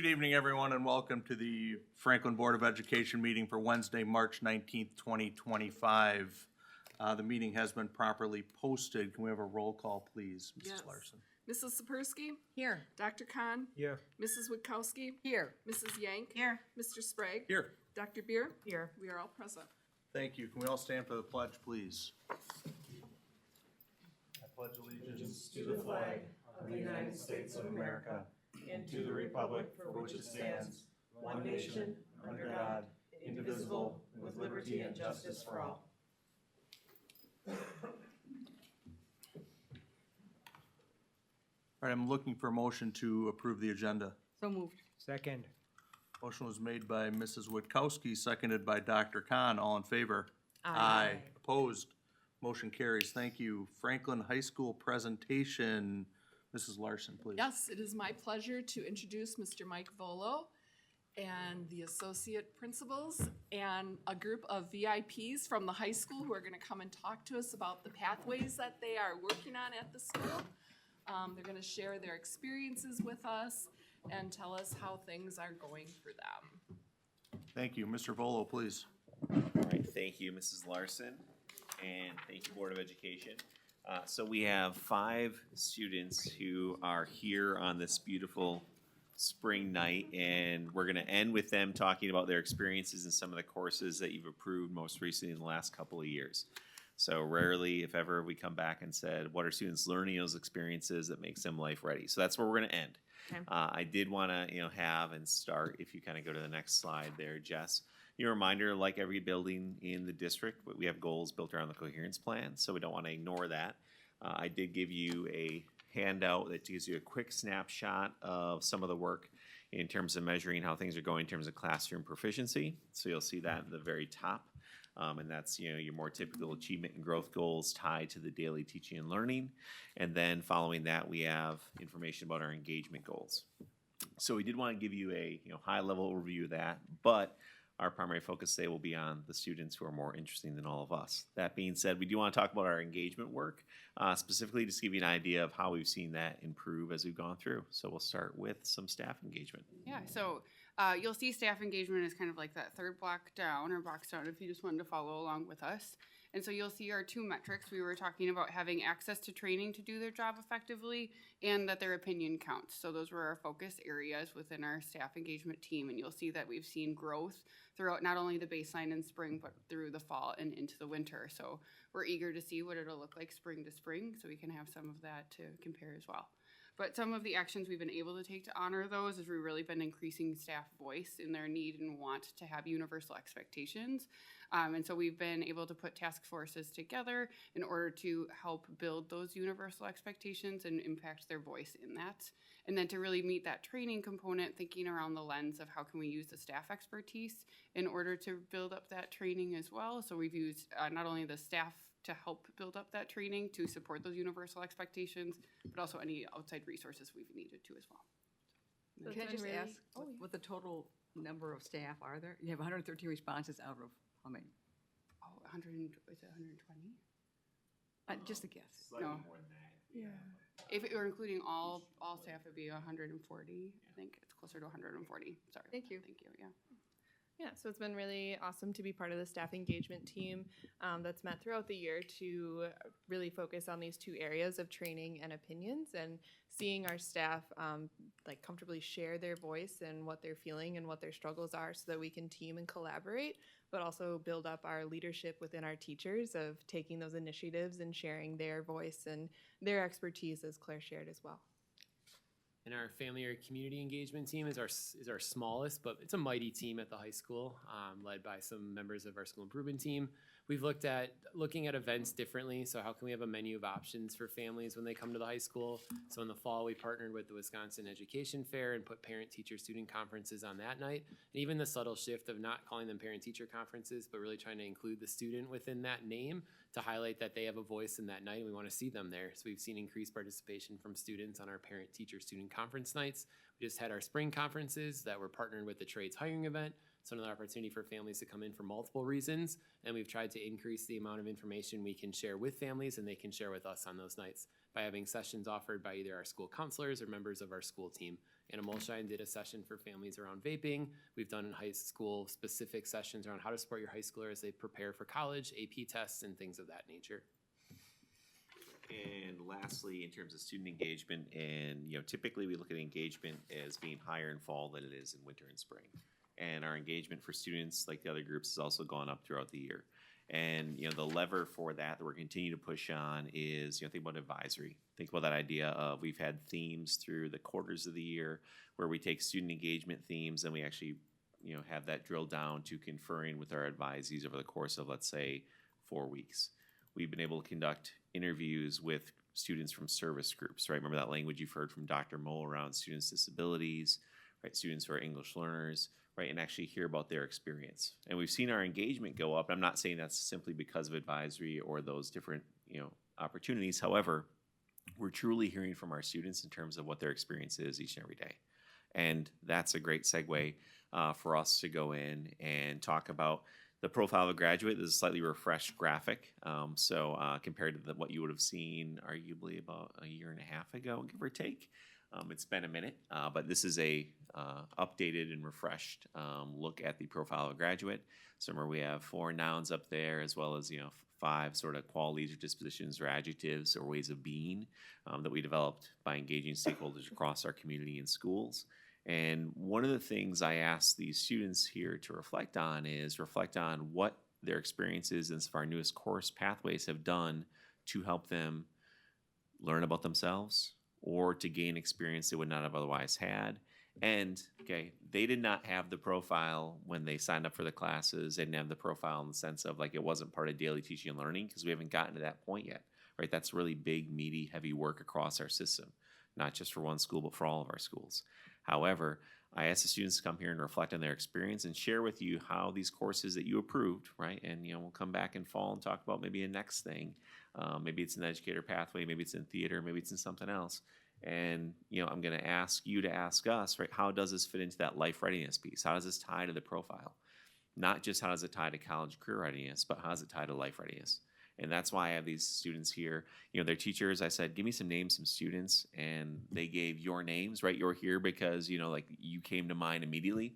Good evening, everyone, and welcome to the Franklin Board of Education meeting for Wednesday, March 19th, 2025. The meeting has been properly posted. Can we have a roll call, please, Mrs. Yes. Larson? Mrs. Sapersky? Here. Dr. Kahn? Here. Mrs. Witkowski? Here. Mrs. Yank? Here. Mr. Sprague? Here. Dr. Beer? Here. We are all present. Thank you. Can we all stand for the pledge, please? I pledge allegiance to the flag of the United States of America and to the republic for which it stands, one nation, under God, indivisible, with liberty and justice for all. All right, I'm looking for a motion to approve the agenda. So moved. Second. Motion was made by Mrs. Witkowski, seconded by Dr. Kahn. All in favor? Aye. Opposed? Motion carries. Thank you. Franklin High School presentation. Mrs. Larson, please. Yes, it is my pleasure to introduce Mr. Mike Volo and the associate principals and a group of VIPs from the high school who are going to come and talk to us about the pathways that they are working on at the school. They're going to share their experiences with us and tell us how things are going for them. Thank you. Mr. Volo, please. All right, thank you, Mrs. Larson, and thank you, Board of Education. So we have 5 students who are here on this beautiful spring night, and we're gonna end with them talking about their experiences in some of the courses that you've approved most recently in the last couple of years. So rarely, if ever, we come back and said, what are students learning those experiences that makes them life ready? So that's where we're gonna end. Okay. I did wanna, have and start, if you kind of go to the next slide there, Jess. A reminder, like every building in the district, we have goals built around the coherence plan, so we don't want to ignore that. I did give you a handout that gives you a quick snapshot of some of the work in terms of measuring how things are going in terms of classroom proficiency. So you'll see that at the very top. And that's your more typical achievement and growth goals tied to the daily teaching and learning. And then following that, we have information about our engagement goals. So we did want to give you a high-level overview of that, but our primary focus today will be on the students who are more interesting than all of us. That being said, we do want to talk about our engagement work, specifically just give you an idea of how we've seen that improve as we've gone through. So we'll start with some staff engagement. Yeah, so you'll see staff engagement is kind of like that third block down or box down if you just wanted to follow along with us. And so you'll see our 2 metrics. We were talking about having access to training to do their job effectively and that their opinion counts. So those were our focus areas within our staff engagement team. And you'll see that we've seen growth throughout not only the baseline in spring, but through the fall and into the winter. So we're eager to see what it'll look like spring to spring so we can have some of that to compare as well. But some of the actions we've been able to take to honor those is we've really been increasing staff voice in their need and want to have universal expectations. And so we've been able to put task forces together in order to help build those universal expectations and impact their voice in that. And then to really meet that training component, thinking around the lens of how can we use the staff expertise in order to build up that training as well. So we've used not only the staff to help build up that training to support those universal expectations, but also any outside resources we've needed to as well. So can I just ask what the total number of staff are there? You have 113 responses out of how many? Oh, 100, is it 120? Just a guess. Slightly No. more than that. Yeah. If it were including all staff, it'd be 140. I think it's closer to 140. Sorry. Thank you. Thank you, yeah. Yeah, so it's been really awesome to be part of the staff engagement team that's met throughout the year to really focus on these 2 areas of training and opinions, and seeing our staff comfortably share their voice and what they're feeling and what their struggles are so that we can team and collaborate, but also build up our leadership within our teachers of taking those initiatives and sharing their voice and their expertise, as Claire shared as well. And our family or community engagement team is our smallest, but it's a mighty team at the high school, led by some members of our school improvement team. We've looking at events differently. So how can we have a menu of options for families when they come to the high school? So in the fall, we partnered with the Wisconsin Education Fair and put parent-teacher-student conferences on that night. And even the subtle shift of not calling them parent-teacher conferences, but really trying to include the student within that name to highlight that they have a voice in that night and we want to see them there. So we've seen increased participation from students on our parent-teacher-student conference nights. We just had our spring conferences that were partnered with the trades hiring event. So another opportunity for families to come in for multiple reasons, and we've tried to increase the amount of information we can share with families and they can share with us on those nights by having sessions offered by either our school counselors or members of our school team Anna Molshine did a session for families around vaping. We've done high school specific sessions around how to support your high schooler as they prepare for college, AP tests, and things of that nature. And lastly, in terms of student engagement, and typically we look at engagement as being higher in fall than it is in winter and spring. And our engagement for students, like the other groups, has also gone up throughout the year. And the lever for that we're continuing to push on is think about advisory. Think about that idea of we've had themes through the quarters of the year where we take student engagement themes and we actually have that drilled down to conferring with our advisees over the course of, let's say, 4 weeks. We've been able to conduct interviews with students from service groups, right? Remember that language you've heard from Dr. Moe around students' disabilities, right? Students who are English learners, right? And actually hear about their experience. And we've seen our engagement go up. I'm not saying that's simply because of advisory or those different, opportunities. However, we're truly hearing from our students in terms of what their experience is each and every day. And that's a great segue for us to go in and talk about the profile of a graduate. This is a slightly refreshed graphic. Compared to what you would have seen arguably about a year and a half ago, give or take. It's been a minute, but this is a updated and refreshed look at the profile of a graduate. So remember, we have 4 nouns up there, as well as 5 sort of qualities or dispositions or adjectives or ways of being that we developed by engaging stakeholders across our community and schools. And one of the things I ask these students here to reflect on what their experiences in some of our newest course pathways have done to help them learn about themselves or to gain experience they would not have otherwise had. And, they did not have the profile when they signed up for the classes. They didn't have the profile in the sense of it wasn't part of daily teaching and learning because we haven't gotten to that point yet, right? That's really big, meaty, heavy work across our system, not just for one school, but for all of our schools. However, I asked the students to come here and reflect on their experience and share with you how these courses that you approved, right? And, we'll come back in fall and talk about maybe a next thing. Maybe it's an educator pathway, maybe it's in theater, maybe it's in something else. And, I'm going to ask you to ask us, right, how does this fit into that life readiness piece? How does this tie to the profile? Not just how does it tie to college career readiness, but how does it tie to life readiness? And that's why I have these students here. Their teachers, I said, give me some names, some students, and they gave your names, right? You're here because, you came to mind immediately.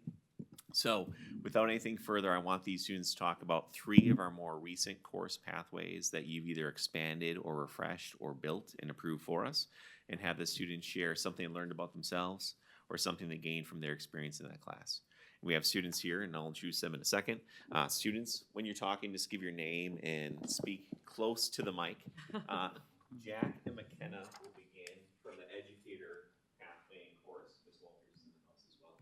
So without anything further, I want these students to talk about 3 of our more recent course pathways that you've either expanded or refreshed or built and approved for us, and have the students share something they learned about themselves or something they gained from their experience in that class. We have students here, and I'll introduce them in a second. Students, when you're talking, just give your name and speak close to the mic. Jack and McKenna will begin from the educator pathway and course. Ms. Walters is in the house as well.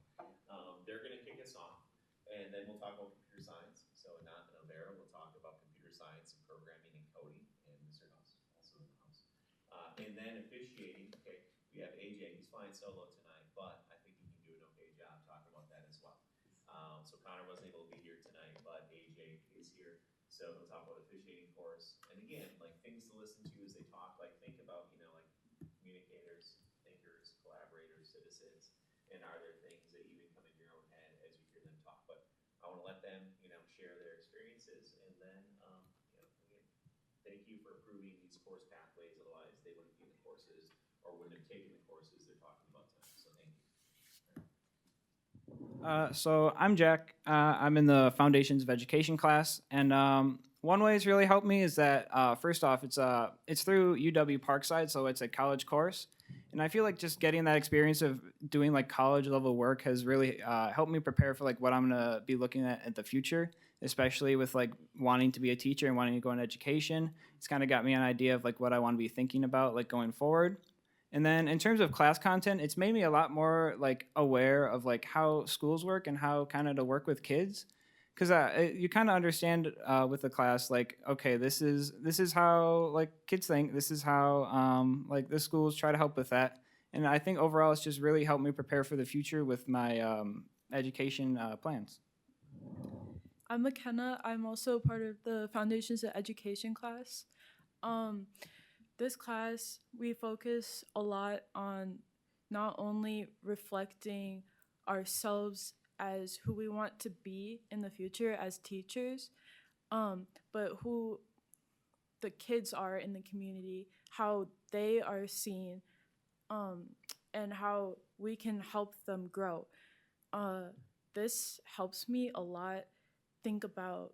They're going to kick us off, and then we'll talk about computer science. So Anant and Alvaro will talk about computer science and programming and coding, and Mr. House also in the house. And then officiating, we have AJ. He's flying solo tonight, but I think he can do an okay job talking about that as well. So Connor wasn't able to be here tonight, but AJ is here. So he'll talk about officiating course. And again, things to listen to as they talk, think about, communicators, thinkers, collaborators, citizens, and are there things that even come in your own head as you hear them talk? But I want to let them, share their experiences, and then, again, thank you for approving these course pathways. Otherwise, they wouldn't be in the courses or wouldn't have taken the courses they're talking about tonight. So thank you. So I'm Jack. I'm in the Foundations of Education class, and one way it's really helped me is that first off, it's through UW Parkside, so it's a college course, and I feel like just getting that experience of doing college level work has really helped me prepare for what I'm gonna be looking at the future, especially with wanting to be a teacher and wanting to go in education. It's kind of got me an idea of what I want to be thinking about going forward. And then in terms of class content, it's made me a lot more aware of how schools work and how kind of to work with kids, because you kind of understand with the class okay, this is how kids think, this is how the schools try to help with that. And I think overall it's just really helped me prepare for the future with my education plans. I'm McKenna. I'm also part of the Foundations of Education class. This class, we focus a lot on not only reflecting ourselves as who we want to be in the future as teachers, but who the kids are in the community, how they are seen, and how we can help them grow. This helps me a lot think about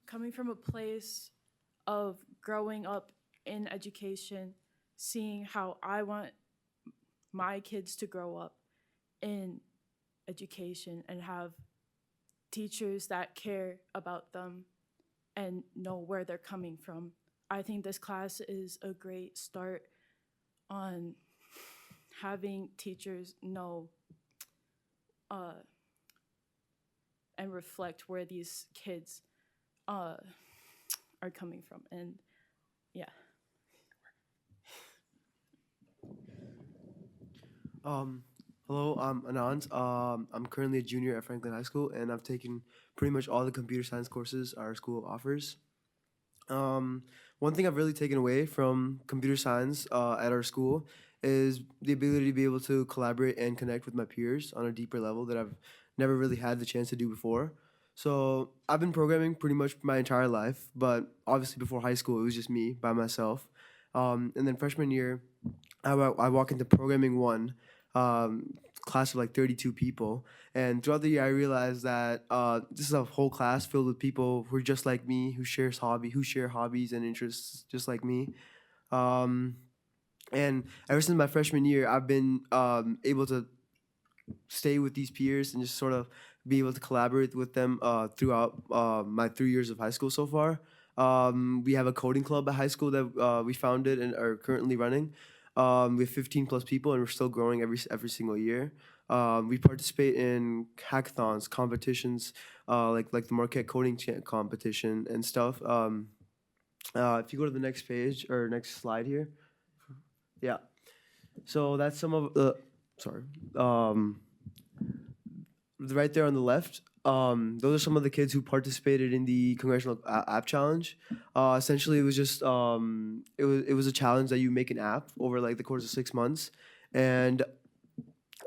coming from a place of growing up in education, seeing how I want my kids to grow up in education and have teachers that care about them and know where they're coming from. I think this class is a great start on having teachers know and reflect where these kids are coming from. And yeah. Hello, I'm Anand. I'm currently a junior at Franklin High School, and I've taken pretty much all the computer science courses our school offers. One thing I've really taken away from computer science at our school is the ability to be able to collaborate and connect with my peers on a deeper level that I've never really had the chance to do before. So I've been programming pretty much my entire life, but obviously before high school, it was just me by myself. And then freshman year, I walk into programming one, class of like 32 people. And throughout the year, I realized that this is a whole class filled with people who are just like me, who share hobbies and interests just like me. And ever since my freshman year, I've been able to stay with these peers and just sort of be able to collaborate with them throughout my 3 years of high school so far. We have a coding club at high school that we founded and are currently running. We have 15 plus people, and we're still growing every single year. We participate in hackathons, competitions, like the Marquette Coding competition and stuff. If you go to the next page or next slide here, yeah. So that's some of the right there on the left. Those are some of the kids who participated in the Congressional App Challenge. Essentially, it was just it was a challenge that you make an app over like the course of 6 months, and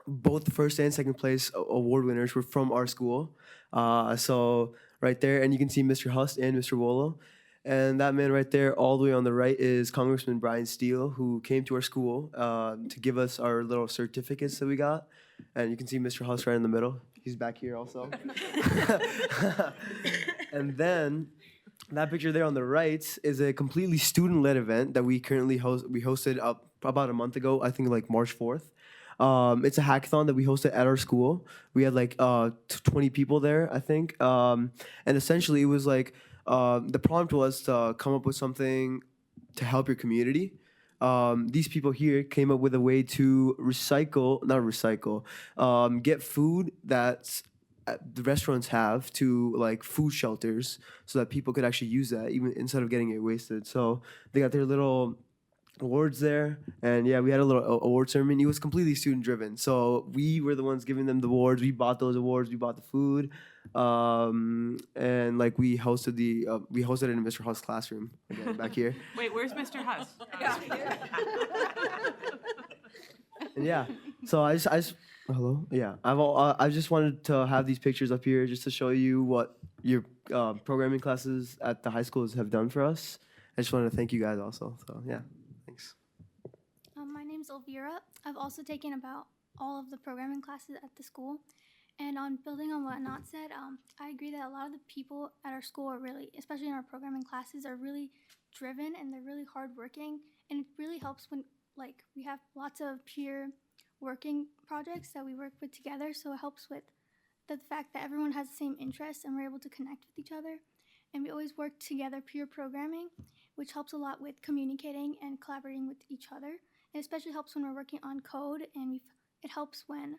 both the first and second place award winners were from our school. So right there, and you can see Mr. Hust and Mr. Wolo. And that man right there, all the way on the right, is Congressman Brian Steele, who came to our school to give us our little certificates that we got. And you can see Mr. Hust right in the middle. He's back here also. And then that picture there on the right is a completely student-led event that we currently hosted up about a month ago, I think like March 4th. It's a hackathon that we hosted at our school. We had like 20 people there, I think. And essentially it was like, the prompt was to come up with something to help your community. These people here came up with a way to get food that the restaurants have to like food shelters so that people could actually use that even instead of getting it wasted. So they got their little awards there, and yeah, we had a little award ceremony. It was completely student driven, so we were the ones giving them the awards. We bought those awards, we bought the food, and like we hosted it in Mr. Huss' classroom again back here. Wait, where's Mr. Huss? And yeah, so I just hello, yeah, I just wanted to have these pictures up here just to show you what your programming classes at the high schools have done for us. I just wanted to thank you guys also. So yeah. My name's Elvira. I've also taken about all of the programming classes at the school. And on building on what Anat said, I agree that a lot of the people at our school are really, especially in our programming classes, are really driven and they're really hardworking. And it really helps when like we have lots of peer working projects that we work with together. So it helps with the fact that everyone has the same interests and we're able to connect with each other. And we always work together peer programming, which helps a lot with communicating and collaborating with each other. It especially helps when we're working on code, and it helps when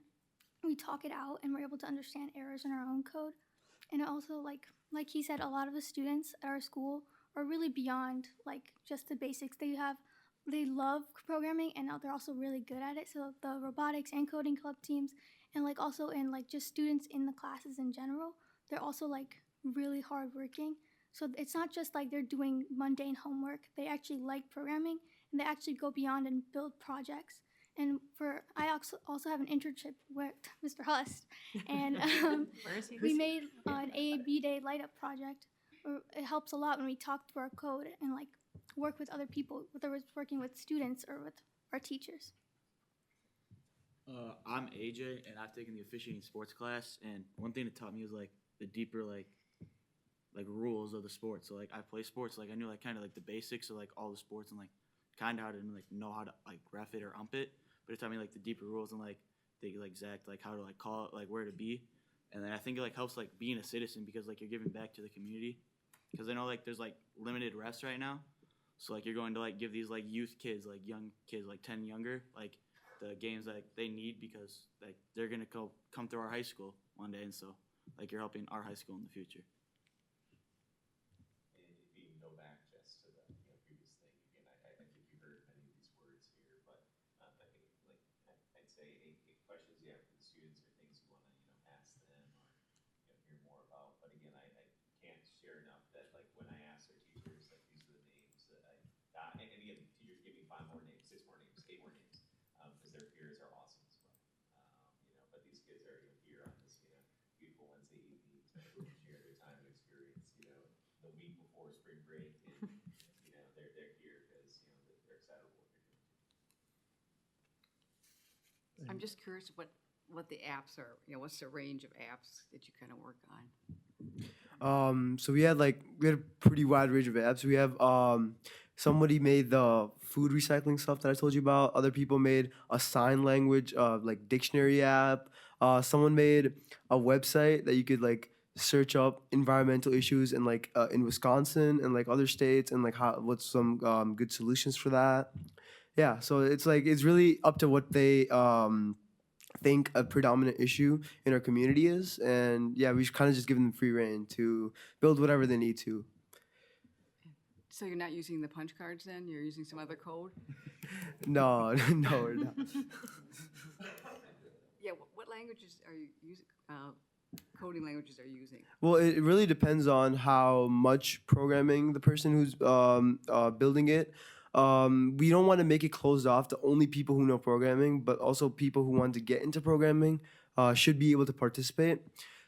we talk it out and we're able to understand errors in our own code. And it also, like he said, a lot of the students at our school are really beyond like just the basics. They love programming and they're also really good at it. So the robotics and coding club teams, and like also in like just students in the classes in general, they're also like really hardworking. So it's not just like they're doing mundane homework. They actually like programming, and they actually go beyond and build projects. And I also have an internship with Mr. Hust, and we made an AAB Day light up project. It helps a lot when we talk through our code and like work with other people, whether it's working with students or with our teachers. I'm AJ, and I've taken the officiating sports class. And one thing it taught me was like the deeper like rules of the sport. So like I play sports, like I knew like kind of like the basics of like all the sports and like kind of how to like know how to like ref it or ump it. But it taught me like the deeper rules and like the exact like how to like call it, like where to be. And then I think it like helps like being a citizen because like you're giving back to the community. Because I know like there's like limited refs right now. So like you're going to like give these like youth kids, like young kids, like 10 younger, like the games that they need because like they're gonna come through our high school one day, and so like you're helping our high school in the future. And if you can go back just to the previous thing again, I think you heard many of these words here, but I think like I'd say any questions you have for the students or things you want to ask them or hear more about. But again, I can't share enough that like when I asked our teachers, like these are the names that I got, and again, teachers give me 5 more names, 6 more names, 8 more names. Because their peers are awesome as well. But these kids are here on this, beautiful Wednesday evening to share their time and experience, the week before spring break, and they're here because they're excited about what they're doing. I'm just curious what the apps are. What's the range of apps that you kind of work on? So we had a pretty wide range of apps. We have somebody made the food recycling stuff that I told you about. Other people made a sign language like dictionary app. Someone made a website that you could like search up environmental issues in in Wisconsin and like other states and like what's some good solutions for that. Yeah, so it's really up to what they think a predominant issue in our community is, and yeah, we kind of just give them free reign to build whatever they need to. So you're not using the punch cards then? You're using some other code? No, no, we're not. Yeah, what languages are you using? Coding languages are you using? Well, it really depends on how much programming the person who's building it. We don't want to make it closed off to only people who know programming, but also people who want to get into programming should be able to participate.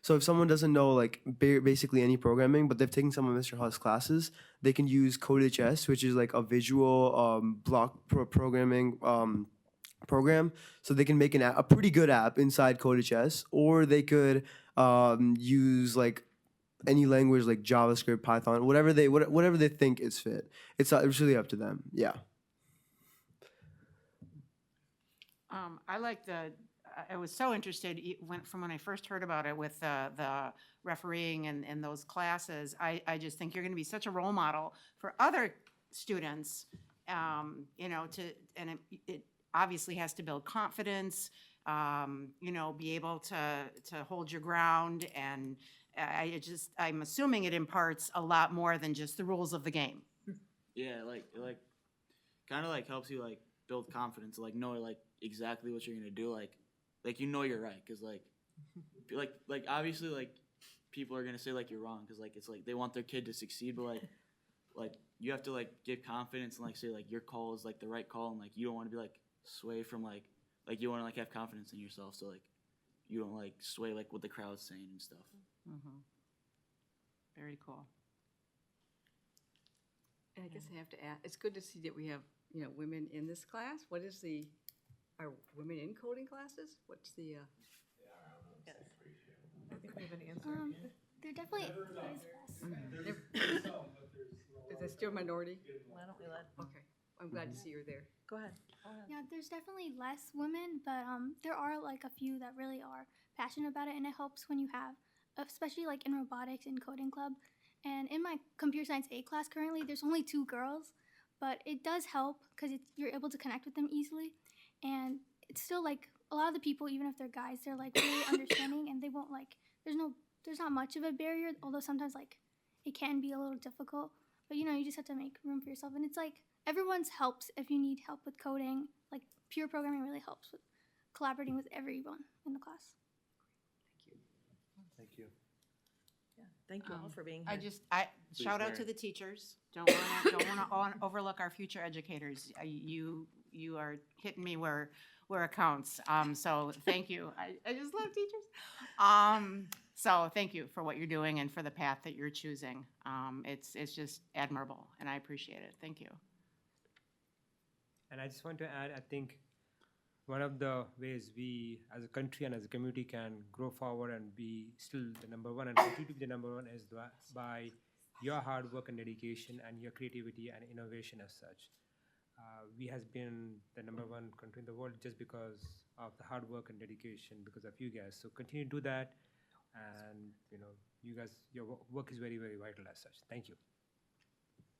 So if someone doesn't know like basically any programming, but they've taken some of Mr. Huss classes, they can use CodeHS, which is like a visual block programming program. So they can make a pretty good app inside CodeHS, or they could use like any language like JavaScript, Python, whatever they think is fit. It's really up to them. Yeah. I was so interested from when I first heard about it with the refereeing and those classes. I just think you're going to be such a role model for other students, it obviously has to build confidence, be able to hold your ground. And I'm assuming it imparts a lot more than just the rules of the game. Yeah, it kind of helps you build confidence, know exactly what you're gonna do, you're right, because obviously people are gonna say you're wrong, because it's they want their kid to succeed, but you have to give confidence and say your call is the right call, and you don't want to be sway from you want to have confidence in yourself, so you don't sway what the crowd's saying and stuff. Mm-hmm. Very cool. And I guess I have to ask, it's good to see that we have women in this class. Are women in coding classes? What's the? I think we have an answer. There definitely is less. Is that still minority? Why don't we let? Okay, I'm glad to see you're there. Go ahead. Yeah, there's definitely less women, but there are a few that really are passionate about it, and it helps when you have, especially in robotics and coding club. And in my computer science A class currently, there's only 2 girls, but it does help because you're able to connect with them easily, and it's still a lot of the people, even if they're guys, they're really understanding, and they won't there's not much of a barrier, although sometimes it can be a little difficult. But you just have to make room for yourself, and it's everyone's helps if you need help with coding. Pure programming really helps with collaborating with everyone in the class. Thank you. Yeah, thank you all for being here. Shout out to the teachers. Don't want to overlook our future educators. You are hitting me where it counts. So thank you. I just love teachers. So thank you for what you're doing and for the path that you're choosing. It's just admirable, and I appreciate it. Thank you. And I just want to add, I think one of the ways we as a country and as a community can grow forward and be still the number one and continue to be the number one is by your hard work and dedication and your creativity and innovation as such. We has been the number one country in the world just because of the hard work and dedication because of you guys. So continue to do that, and you guys, your work is very, very vital as such. Thank you.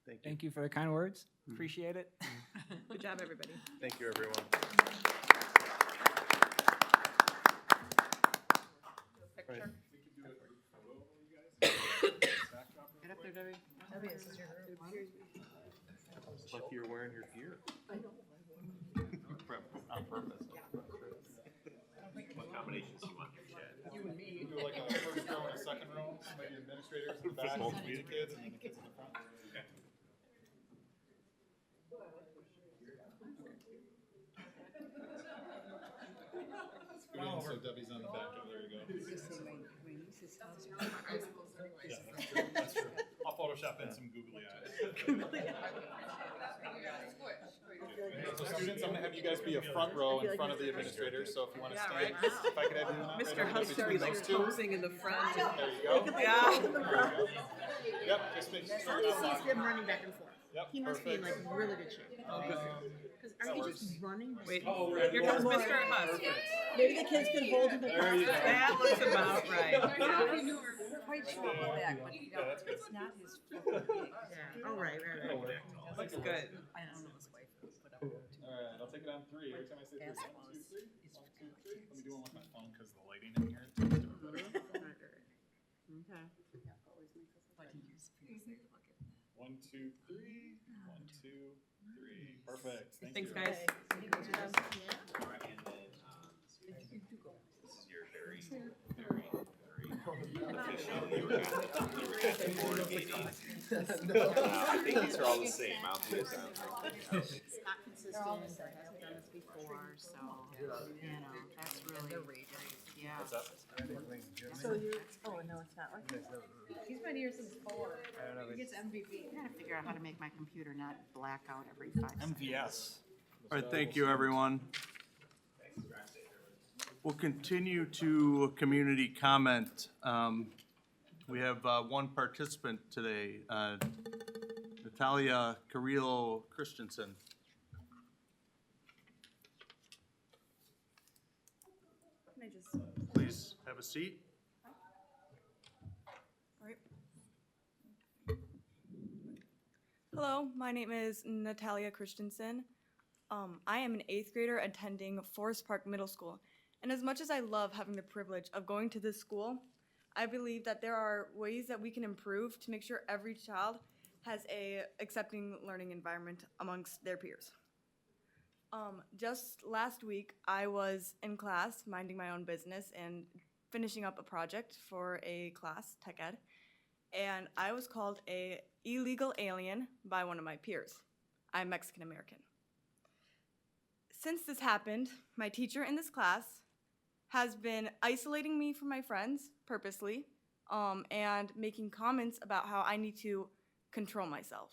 Thank you. Thank you for the kind words. Appreciate it. Good job, everybody. Thank you, everyone. Picture. Get up there, Debbie. Lucky you're wearing your gear. I know. On purpose. What combinations do you want? You and me. Do like a first row and a second row, maybe administrators in the back, Both the kids, and then the kids in the front. Okay. Scoot in so Debbie's on the back, oh, there you go. Yeah, that's true, that's true. I'll Photoshop in some googly eyes. So students, I'm gonna have you guys be a front row in front of the administrators, so if you wanna stand, if I could have you in that right Mr. over Huss should be between like those two. posing in the front. There you go. Yeah. There you go. Yep, just make sure. How do you see him running back and forth? Yep, He must be in like perfect. really good shape. Because aren't you just running? Wait, Oh, here comes Mr. Huss. Maybe the kids can hold him. There you go. That looks about right. Quite sure about that, but it's not his full gig. Yeah. Oh, right. Looks good. I don't know his wife, but I want to. Alright, I'll take it on three. Every time I say three. Ask 1, 2, was- 3. is 1, 2, 3. Let me do one with my phone because the lighting in here. Tends to Okay. But he used to say, look at that. 1, 2, 3. 1, 2, 3. Perfect. Thank Thanks, you. guys. All right, and then, this is your very, very, very official. You were at the board meeting. I think these are all the same. I don't think there's It's not consistent, it hasn't done this before, so, that's really, yeah. What's up? So you, oh, no, it's not like that? He's been here since 4. I don't know. He gets MVP. I gotta figure out how to make my computer not black out every 5 seconds. MVS. All right, thank you, everyone. We'll continue to community comment. We have one participant today, Natalia Carrillo Christensen. Can I just, Please have a seat. all right. Hello, my name is Natalia Christensen. I am an 8th grader attending Forest Park Middle School. And as much as I love having the privilege of going to this school, I believe that there are ways that we can improve to make sure every child has a accepting learning environment amongst their peers. Just last week, I was in class minding my own business and finishing up a project for a class, tech ed, and I was called a illegal alien by one of my peers. I'm Mexican American. Since this happened, my teacher in this class has been isolating me from my friends purposely, and making comments about how I need to control myself.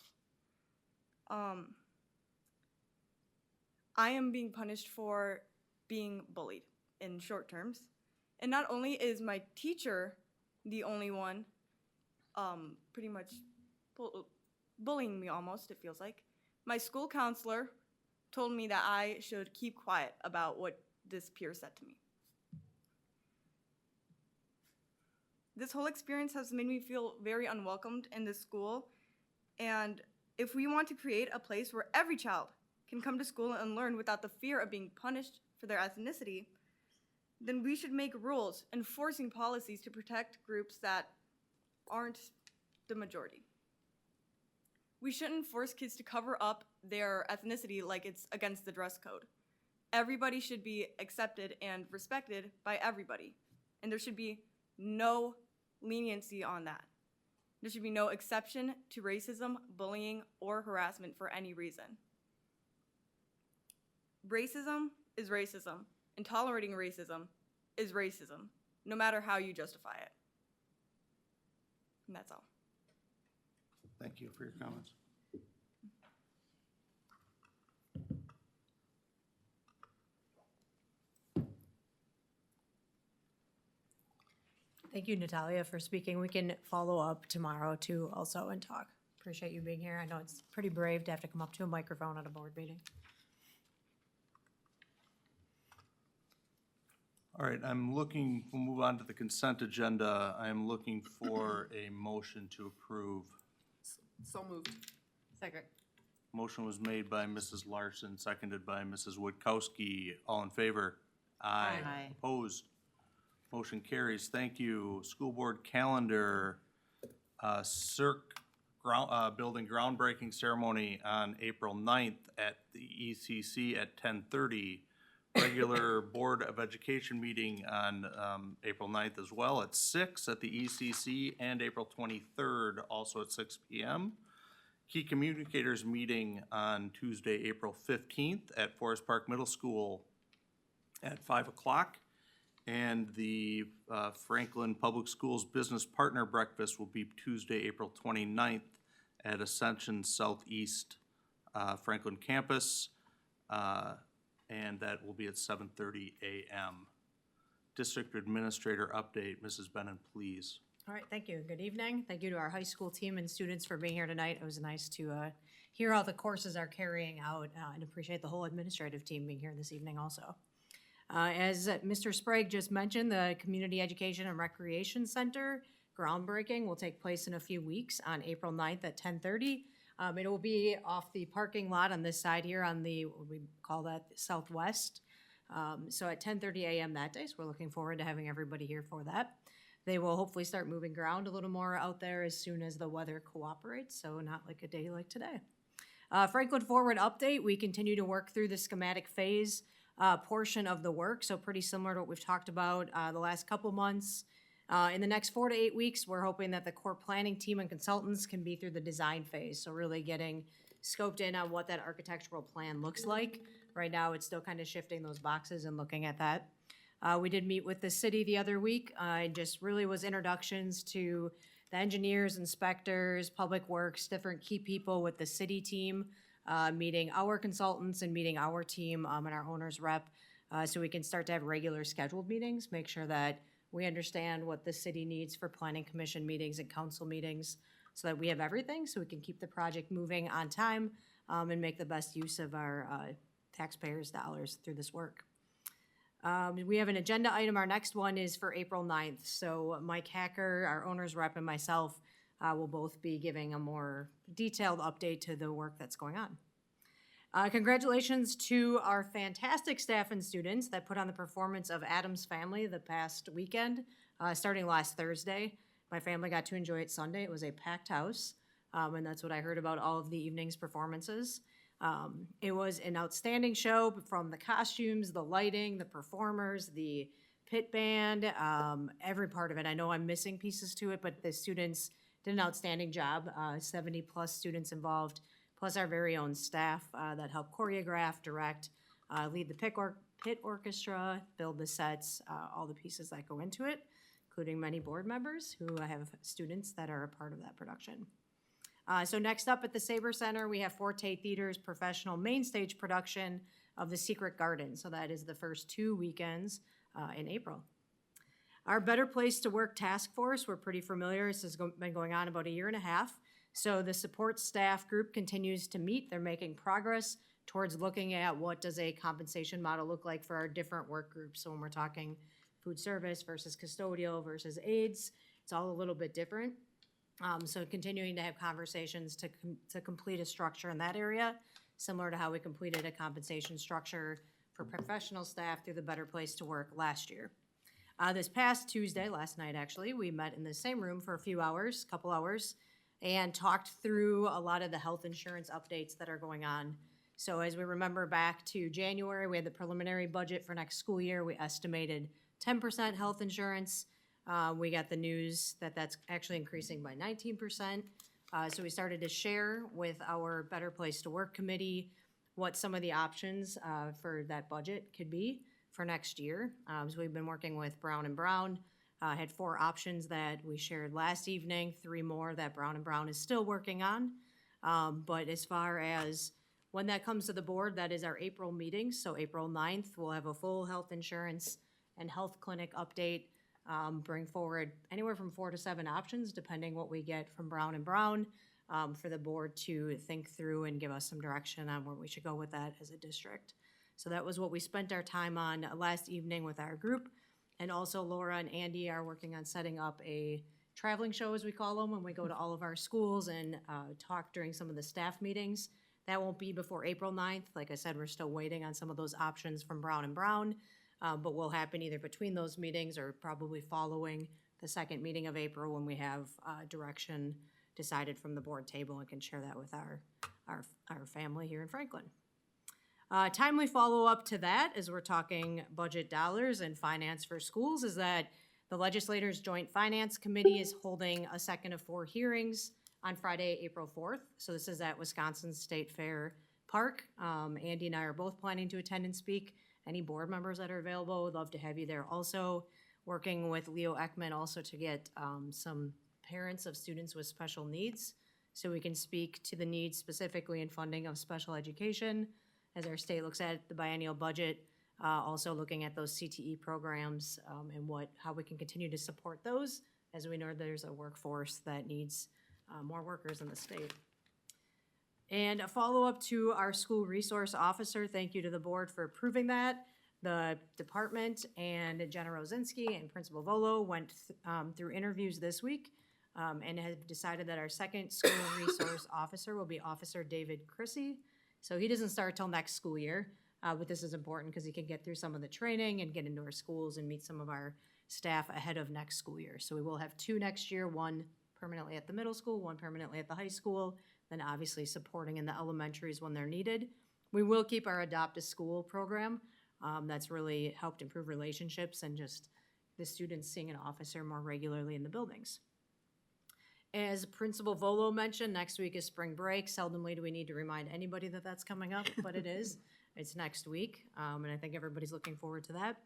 I am being punished for being bullied in short terms. And not only is my teacher the only one pretty much bullying me almost, it feels like, my school counselor told me that I should keep quiet about what this peer said to me. This whole experience has made me feel very unwelcomed in this school, and if we want to create a place where every child can come to school and learn without the fear of being punished for their ethnicity, then we should make rules enforcing policies to protect groups that aren't the majority. We shouldn't force kids to cover up their ethnicity like it's against the dress code. Everybody should be accepted and respected by everybody, and there should be no leniency on that. There should be no exception to racism, bullying, or harassment for any reason. Racism is racism, and tolerating racism is racism, no matter how you justify it. And that's all. Thank you for your comments. Thank you, Natalia, for speaking. We can follow up tomorrow too also and talk. Appreciate you being here. I know it's pretty brave to have to come up to a microphone at a board meeting. All right, we'll move on to the consent agenda. I'm looking for a motion to approve. So moved. Second. Motion was made by Mrs. Larson, seconded by Mrs. Witkowski. All in favor? Aye. Aye. Opposed? Motion carries. Thank you. School board calendar, building groundbreaking ceremony on April 9th at the ECC at 10:30. Regular Board of Education meeting on April 9th as well at 6 at the ECC, and April 23rd also at 6 p.m. Key Communicators meeting on Tuesday, April 15th at Forest Park Middle School at 5 o'clock. And the Franklin Public Schools Business Partner Breakfast will be Tuesday, April 29th at Ascension Southeast Franklin Campus. And that will be at 7:30 a.m. District Administrator update, Mrs. Bennett, please. All right, thank you. Good evening. Thank you to our high school team and students for being here tonight. It was nice to hear how the courses are carrying out and appreciate the whole administrative team being here this evening also. As Mr. Sprague just mentioned, the Community Education and Recreation Center groundbreaking will take place in a few weeks on April 9th at 10:30. It will be off the parking lot on this side here on the, what we call that, southwest. So at 10:30 a.m. that day, so we're looking forward to having everybody here for that. They will hopefully start moving ground a little more out there as soon as the weather cooperates, so not like a day like today. Franklin Forward update, we continue to work through the schematic phase portion of the work, so pretty similar to what we've talked about the last couple months. In the next 4 to 8 weeks, we're hoping that the core planning team and consultants can be through the design phase, so really getting scoped in on what that architectural plan looks like. Right now, it's still kind of shifting those boxes and looking at that. We did meet with the city the other week. It just really was introductions to the engineers, inspectors, public works, different key people with the city team, meeting our consultants and meeting our team and our owner's rep, so we can start to have regular scheduled meetings, make sure that we understand what the city needs for planning commission meetings and council meetings so that we have everything, so we can keep the project moving on time and make the best use of our taxpayers' dollars through this work. We have an agenda item. Our next one is for April 9th. So Mike Hacker, our owner's rep, and myself will both be giving a more detailed update to the work that's going on. Congratulations to our fantastic staff and students that put on the performance of Addams Family the past weekend, starting last Thursday. My family got to enjoy it Sunday. It was a packed house, and that's what I heard about all of the evening's performances. It was an outstanding show from the costumes, the lighting, the performers, the pit band, every part of it. I know I'm missing pieces to it, but the students did an outstanding job. 70 plus students involved, plus our very own staff that help choreograph, direct, lead the pit orchestra, build the sets, all the pieces that go into it, including many board members who have students that are a part of that production. So next up at the Sabre Center, we have Forte Theater's professional main stage production of The Secret Garden. So that is the first 2 weekends in April. Our Better Place to Work Task Force, we're pretty familiar. This has been going on about 1.5 years. So the support staff group continues to meet. They're making progress towards looking at what does a compensation model look like for our different work groups. So when we're talking food service versus custodial versus aides, it's all a little bit different. So continuing to have conversations to complete a structure in that area, similar to how we completed a compensation structure for professional staff through the Better Place to Work last year. This past Tuesday, last night actually, we met in the same room for a couple hours, and talked through a lot of the health insurance updates that are going on. So as we remember back to January, we had the preliminary budget for next school year. We estimated 10% health insurance. We got the news that that's actually increasing by 19%. So we started to share with our Better Place to Work committee what some of the options for that budget could be for next year. So we've been working with Brown & Brown. Had 4 options that we shared last evening, 3 more that Brown & Brown is still working on. But as far as when that comes to the board, that is our April meeting. So April 9th, we'll have a full health insurance and health clinic update bring forward anywhere from 4 to 7 options, depending what we get from Brown and Brown, for the board to think through and give us some direction on where we should go with that as a district. So that was what we spent our time on last evening with our group. And also Laura and Andy are working on setting up a traveling show, as we call them, when we go to all of our schools and talk during some of the staff meetings. That won't be before April 9th. Like I said, we're still waiting on some of those options from Brown and Brown, but will happen either between those meetings or probably following the second meeting of April when we have direction decided from the board table and can share that with our family here in Franklin. Timely follow-up to that, as we're talking budget dollars and finance for schools, is that the Legislators' Joint Finance Committee is holding a second of 4 hearings on Friday, April 4th. So this is at Wisconsin State Fair Park. Andy and I are both planning to attend and speak. Any board members that are available, would love to have you there also. Working with Leo Ekman also to get some parents of students with special needs, so we can speak to the needs specifically in funding of special education as our state looks at the biennial budget, also looking at those CTE programs and how we can continue to support those, as we know there's a workforce that needs more workers in the state. And a follow-up to our school resource officer, thank you to the board for approving that. The department and Jenna Rosinski and Principal Volo went through interviews this week and have decided that our second school resource officer will be Officer David Chrissy. So he doesn't start till next school year, but this is important because he can get through some of the training and get into our schools and meet some of our staff ahead of next school year. So we will have 2 next year, 1 permanently at the middle school, 1 permanently at the high school, then obviously supporting in the elementaries when they're needed. We will keep our Adopt a School program. That's really helped improve relationships and just the students seeing an officer more regularly in the buildings. As Principal Volo mentioned, next week is spring break. Seldomly do we need to remind anybody that that's coming up, but it is. It's next week, and I think everybody's looking forward to that.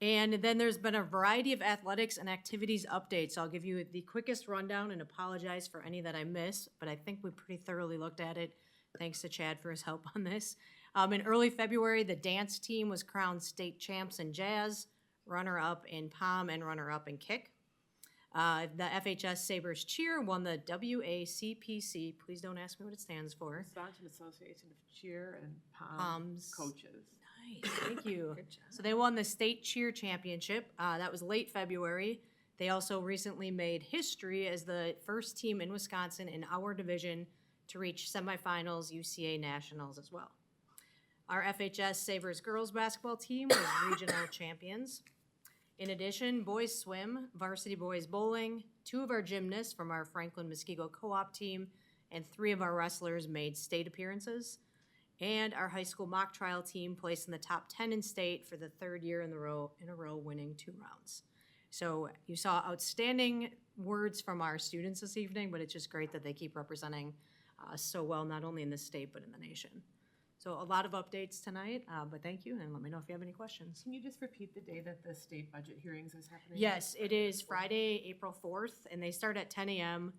And then there's been a variety of athletics and activities updates. I'll give you the quickest rundown and apologize for any that I missed, but I think we pretty thoroughly looked at it. Thanks to Chad for his help on this. In early February, the dance team was crowned state champs in jazz, runner-up in pom, and runner-up in kick. The FHS Sabres cheer won the WACPC. Please don't ask me what it stands for. Wisconsin Association of Cheer and POMS Coaches. Nice, thank you. Good job. So they won the state cheer championship. That was late February. They also recently made history as the first team in Wisconsin in our division to reach semifinals UCA Nationals as well. Our FHS Sabres girls basketball team was regional champions. In addition, boys swim, varsity boys bowling, 2 of our gymnasts from our Franklin Muskego co-op team, and 3 of our wrestlers made state appearances. And our high school mock trial team placed in the top 10 in state for the 3rd year in a row, winning 2 rounds. So you saw outstanding words from our students this evening, but it's just great that they keep representing us so well, not only in the state, but in the nation. So a lot of updates tonight, but thank you, and let me know if you have any questions. Can you just repeat the day that the state budget hearings is happening? Yes, it is Friday, April 4th, and they start at 10 a.m.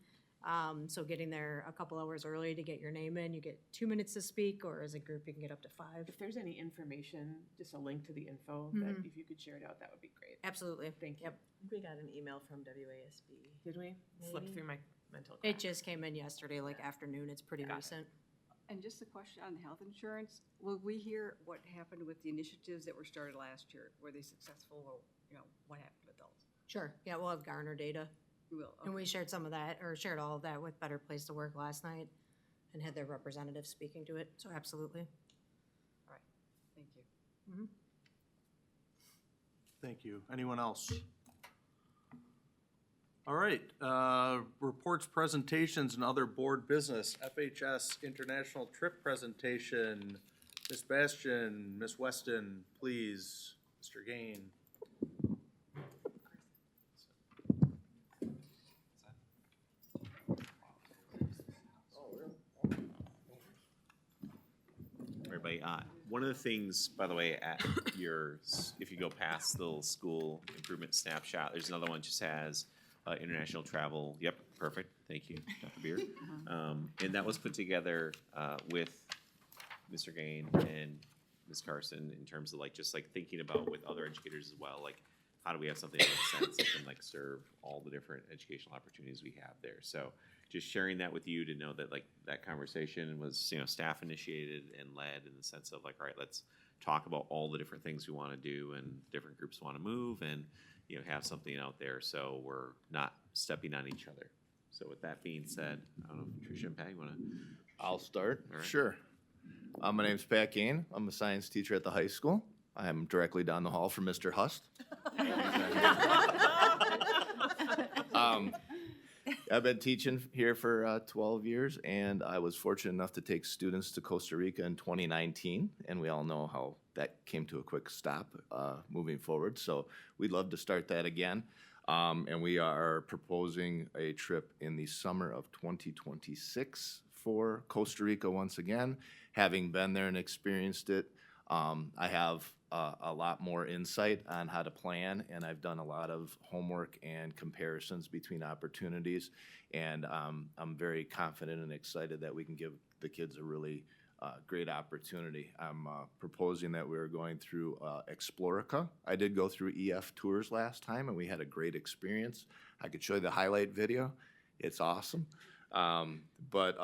So getting there a couple hours early to get your name in, you get 2 minutes to speak, or as a group, you can get up to 5. If there's any information, just a link to the info, Mhm. that if you could share it out, that would be great. Absolutely. Thank you. Yep. We got an email from WASB. Did we? Slipped Maybe. through my mental It crack. just came in yesterday, like afternoon. It's pretty Got it. recent. And just a question on the health insurance, will we hear what happened with the initiatives that were started last year? Were they successful, or, what happened with those? Sure. Yeah, we'll have Garner data. We will, And we okay. shared some of that, or shared all of that with Better Place to Work last night and had their representatives speaking to it. So absolutely. All right, thank you. Mhm. Thank you. Anyone else? All right, reports, presentations, and other board business. FHS International Trip Presentation. Ms. Bastian, Ms. Weston, please. Mr. Gain. Everybody, one of the things, by the way, at if you go past the little school improvement snapshot, there's another one just has international travel. Yep, perfect. Thank you, Dr. Beard. And that was put together with Mr. Gain and Ms. Carson in terms of just thinking about with other educators as well, how do we have something that makes sense that can like serve all the different educational opportunities we have there. So just sharing that with you to know that like that conversation was, you know, staff initiated and led in the sense of like, all right, let's talk about all the different things we want to do and different groups want to move and, you know, have something out there so we're not stepping on each other. So with that being said, I don't know if Tricia and Pat, you want to? I'll start. All right. Sure. My name's Pat Kane. I'm a science teacher at the high school. I'm directly down the hall from Mr. Hust. I've been teaching here for 12 years, and I was fortunate enough to take students to Costa Rica in 2019, and we all know how that came to a quick stop moving forward. So we'd love to start that again. And we are proposing a trip in the summer of 2026 for Costa Rica once again. Having been there and experienced it, I have a lot more insight on how to plan, and I've done a lot of homework and comparisons between opportunities, and I'm very confident and excited that we can give the kids a really great opportunity. I'm proposing that we're going through Explorica. I did go through EF tours last time, and we had a great experience. I could show you the highlight video. It's awesome. But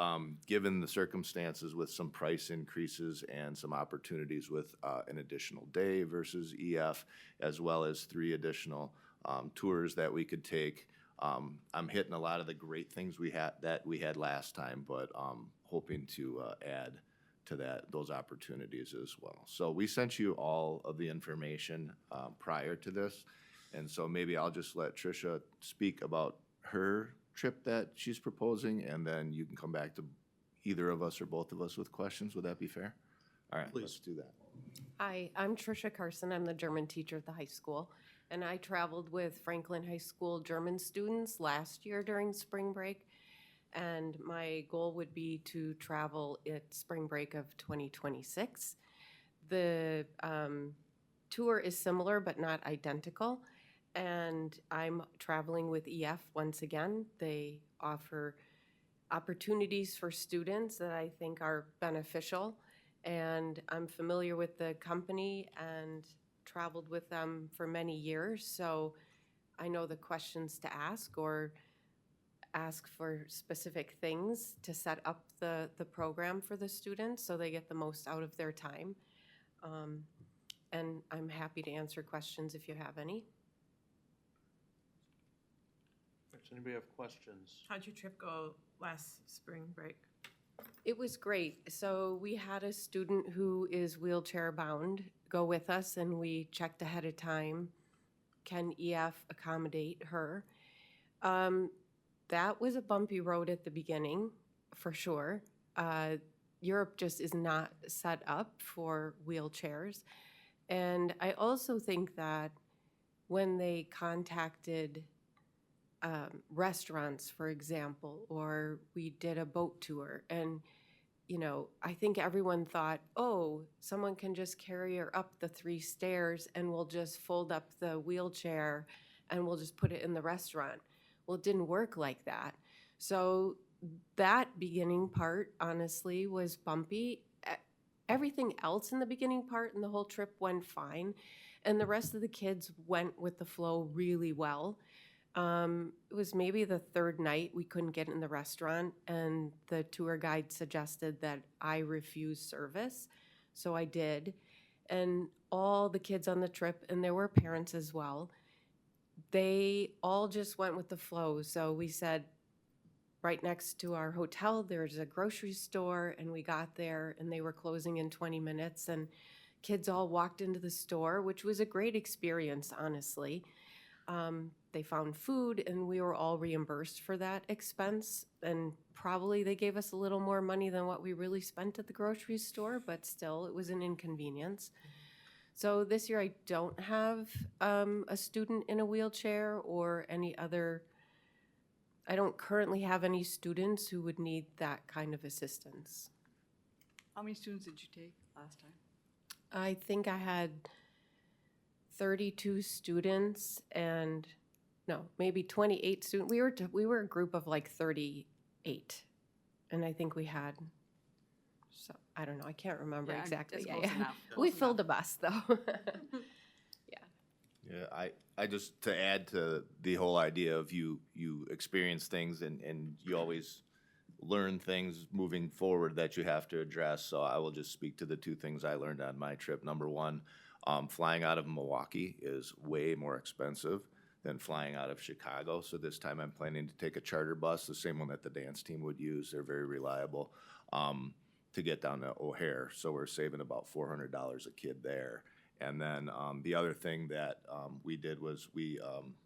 given the circumstances with some price increases and some opportunities with an additional day versus EF, as well as 3 additional tours that we could take, I'm hitting a lot of the great things we had last time, but hoping to add to those opportunities as well. So we sent you all of the information prior to this, and so maybe I'll just let Tricia speak about her trip that she's proposing, and then you can come back to either of us or both of us with questions. Would that be fair? All right, let's do that. Hi, I'm Tricia Carson. I'm the German teacher at the high school, and I traveled with Franklin High School German students last year during spring break, and my goal would be to travel at spring break of 2026. The tour is similar but not identical, and I'm traveling with EF once again. They offer opportunities for students that I think are beneficial, and I'm familiar with the company and traveled with them for many years, so I know the questions to ask or ask for specific things to set up the program for the students so they get the most out of their time. And I'm happy to answer questions if you have any. Does anybody have questions? How'd your trip go last spring break? It was great. So we had a student who is wheelchair bound go with us, and we checked ahead of time, can EF accommodate her? That was a bumpy road at the beginning, for sure. Europe just is not set up for wheelchairs. And I also think that when they contacted restaurants, for example, or we did a boat tour, and you know, I think everyone thought, oh, someone can just carry her up the 3 stairs and we'll just fold up the wheelchair and we'll just put it in the restaurant. Well, it didn't work like that. So that beginning part, honestly, was bumpy. Everything else in the beginning part and the whole trip went fine. And the rest of the kids went with the flow really well. It was maybe the 3rd night we couldn't get in the restaurant, and the tour guide suggested that I refuse service. So I did. And all the kids on the trip, and there were parents as well, they all just went with the flow. So we said, right next to our hotel, there's a grocery store, and we got there, and they were closing in 20 minutes, and kids all walked into the store, which was a great experience, honestly. They found food, and we were all reimbursed for that expense, and probably they gave us a little more money than what we really spent at the grocery store, but still, it was an inconvenience. So this year I don't have a student in a wheelchair or any other, I don't currently have any students who would need that kind of assistance. How many students did you take last time? I think I had 32 students and, no, maybe 28 students. We were a group of like 38, and I think we had, so I don't know, I can't remember exactly. It's Yeah, close yeah. enough. We Close filled a bus though. Yeah, Yeah, I just, to add to the whole idea of you experience things and you always learn things moving forward that you have to address. So I will just speak to the two things I learned on my trip. Number one, flying out of Milwaukee is way more expensive than flying out of Chicago. So this time I'm planning to take a charter bus, the same one that the dance team would use. They're very reliable, to get down to O'Hare. So we're saving about $400 a kid there. And then the other thing that we did was we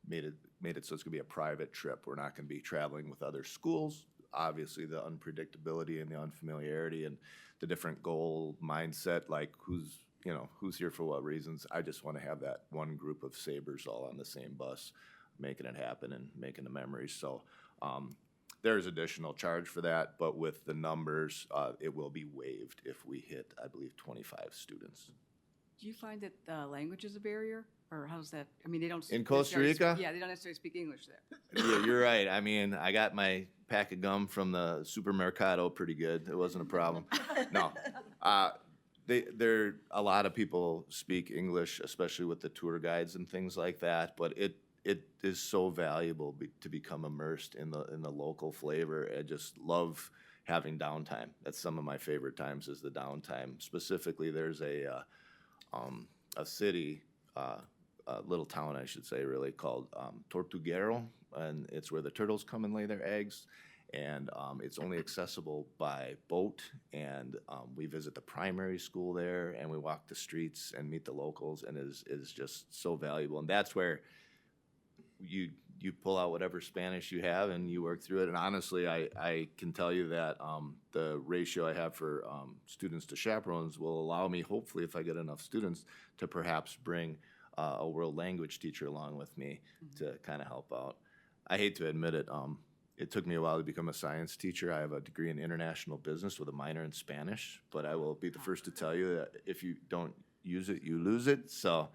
made it so it's gonna be a private trip. We're not gonna be traveling with other schools. Obviously, the unpredictability and the unfamiliarity and the different goal mindset, like who's here for what reasons. I just want to have that one group of Sabres all on the same bus, making it happen and making the memories. So there's additional charge for that, but with the numbers, it will be waived if we hit, I believe, 25 students. Do you find that language is a barrier, or how's that? I mean, they don't. In Costa Rica? Yeah, they don't necessarily speak English there. Yeah, you're right. I mean, I got my pack of gum from the supermercado pretty good. It wasn't a problem. No. A lot of people speak English, especially with the tour guides and things like that, but it is so valuable to become immersed in the local flavor. I just love having downtime. That's some of my favorite times is the downtime. Specifically, there's a city, a little town, I should say, really, called Tortuguero, and it's where the turtles come and lay their eggs. And it's only accessible by boat, and we visit the primary school there, and we walk the streets and meet the locals, and is just so valuable. And that's where you pull out whatever Spanish you have and you work through it. And honestly, I can tell you that the ratio I have for students to chaperones will allow me, hopefully, if I get enough students, to perhaps bring a world language teacher along with me to kind of help out. I hate to admit it, it took me a while to become a science teacher. I have a degree in international business with a minor in Spanish, but I will be the first to tell you that if you don't use it, you lose it. So